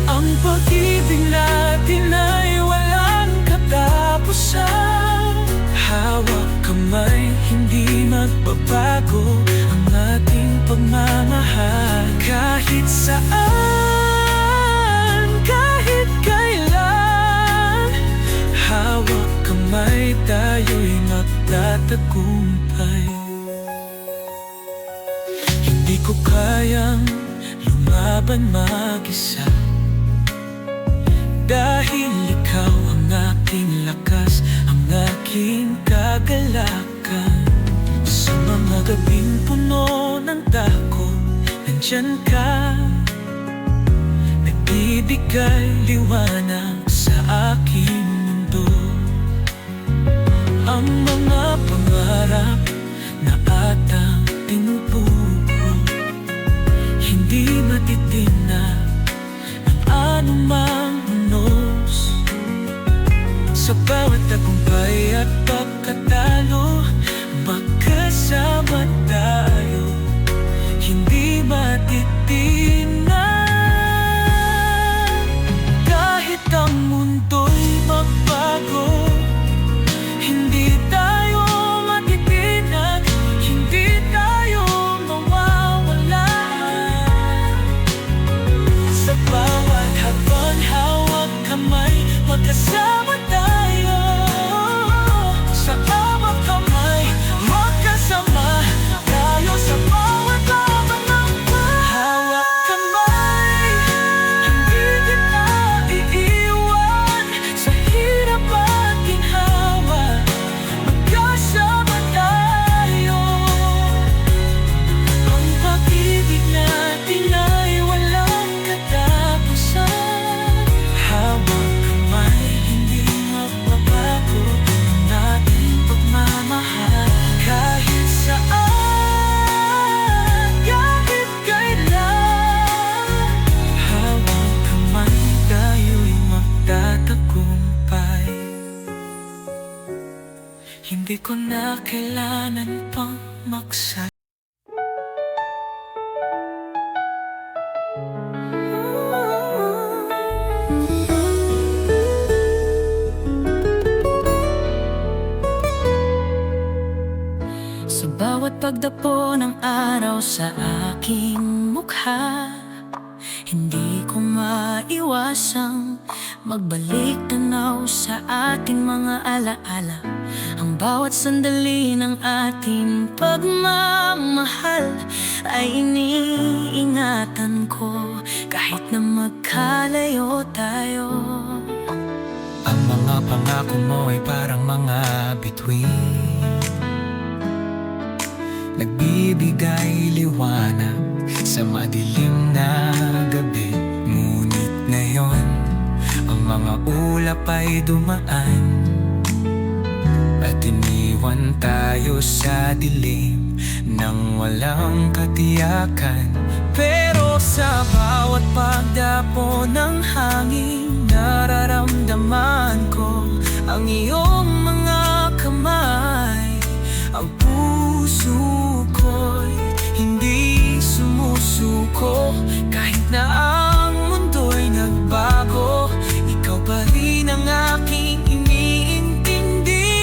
Speaker 1: Ang pag-ibig natin ay walang katapusan. Hawak kamay, hindi magbabago ang ating pagmamahal. Kahit saan, kahit kailan, hawak kamay, tayo'y magtatagumpay. Hindi ko kayang lumaban mag-isa, dahil ikaw ang aking lakas, ang aking kagalakan. Sa mga gabing puno ng takot, nandyan ka, nagbibigay liwanag sa aking mundo. Ang mga pangarap na atang tinutuko, hindi matitinag ng anumang unos. Sa bawat tagumpay at pagkatalo, magkasama tayo, hindi matitinag. Kahit ang mundo'y magbago, hindi tayo matitinag, hindi tayo mawawala. Sa bawat habang hawak kamay, magkasama tayo. Sa bawat kamay, magkasama tayo. Sa bawat laban ng buhay, hawak kamay, hindi kita iiwan. Sa hirap at ginhawa, magkasama tayo. Ang pag-ibig natin ay walang katapusan. Hawak kamay, hindi magbabago ang ating pagmamahal. Kahit saan, kahit kailan, hawak kamay, tayo'y magtatagumpay. Hindi ko na kailangan pang magsalita. Sa bawat pagdapo ng araw sa aking mukha, hindi ko maiwasang magbalik tanaw sa ating mga alaala. Ang bawat sandali ng ating pagmamahal ay iniingatan ko, kahit na magkalayo tayo. Ang mga pangako mo ay parang mga bituin, nagbibigay liwanag sa madilim na gabi. Ngunit ngayon, ang mga ulap ay dumaan at iniwan tayo sa dilim nang walang katiyakan. Pero sa bawat pagdapo ng hangin, nararamdaman ko
Speaker 3: ang iyong mga kamay. Ang puso ko'y hindi sumusuko, kahit na ang mundo'y nagbago. Ikaw pa rin ang aking iniintindi.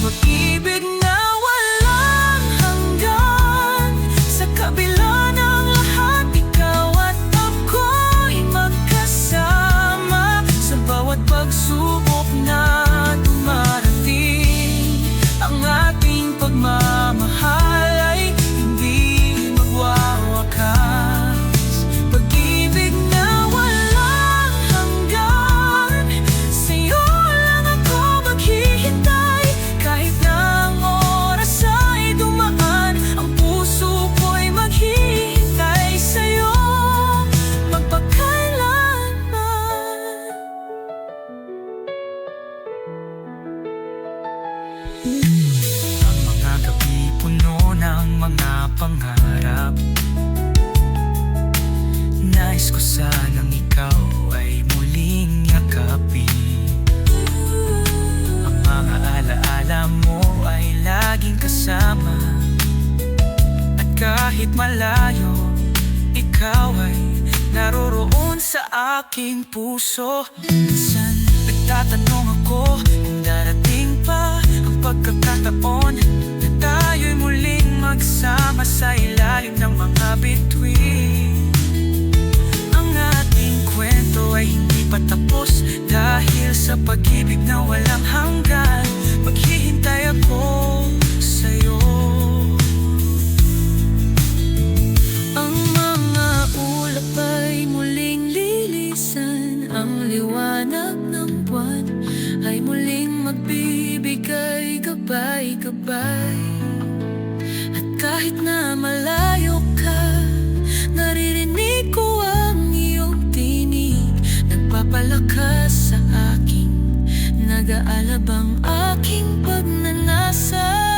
Speaker 3: Pag-ibig na walang hanggan, sa kabila ng lahat, ikaw at ako'y magkasama. Sa bawat pagsubok na dumarating, ang ating pagmamahal ay hindi magwawakas. Pag-ibig na walang hanggan, sa'yo lang ako maghihintay. Kahit na ang oras ay dumaan, ang puso ko'y maghihintay sa'yo magpakailanman. Ang mga gabi puno ng mga pangarap, nais ko sanang ikaw ay muling yakapin. Ang mga alaala mo ay laging kasama, at kahit malayo, ikaw ay naroroon sa aking puso. Minsan nagtatanong ako kung darating pa ang pagkakataon na tayo'y muling magsama sa ilalim ng mga bituin. Ang ating kwento ay hindi pa tapos, dahil sa pag-ibig na walang hanggan, maghihintay ako sa'yo.
Speaker 2: Ang mga ulap ay muling lilisan, ang liwanag ng buwan ay muling magbibigay gabay-gabay. At kahit na malayo ka, naririnig ko ang iyong tinig, nagpapalakas sa akin, nag-aalab ang aking pagnanasa.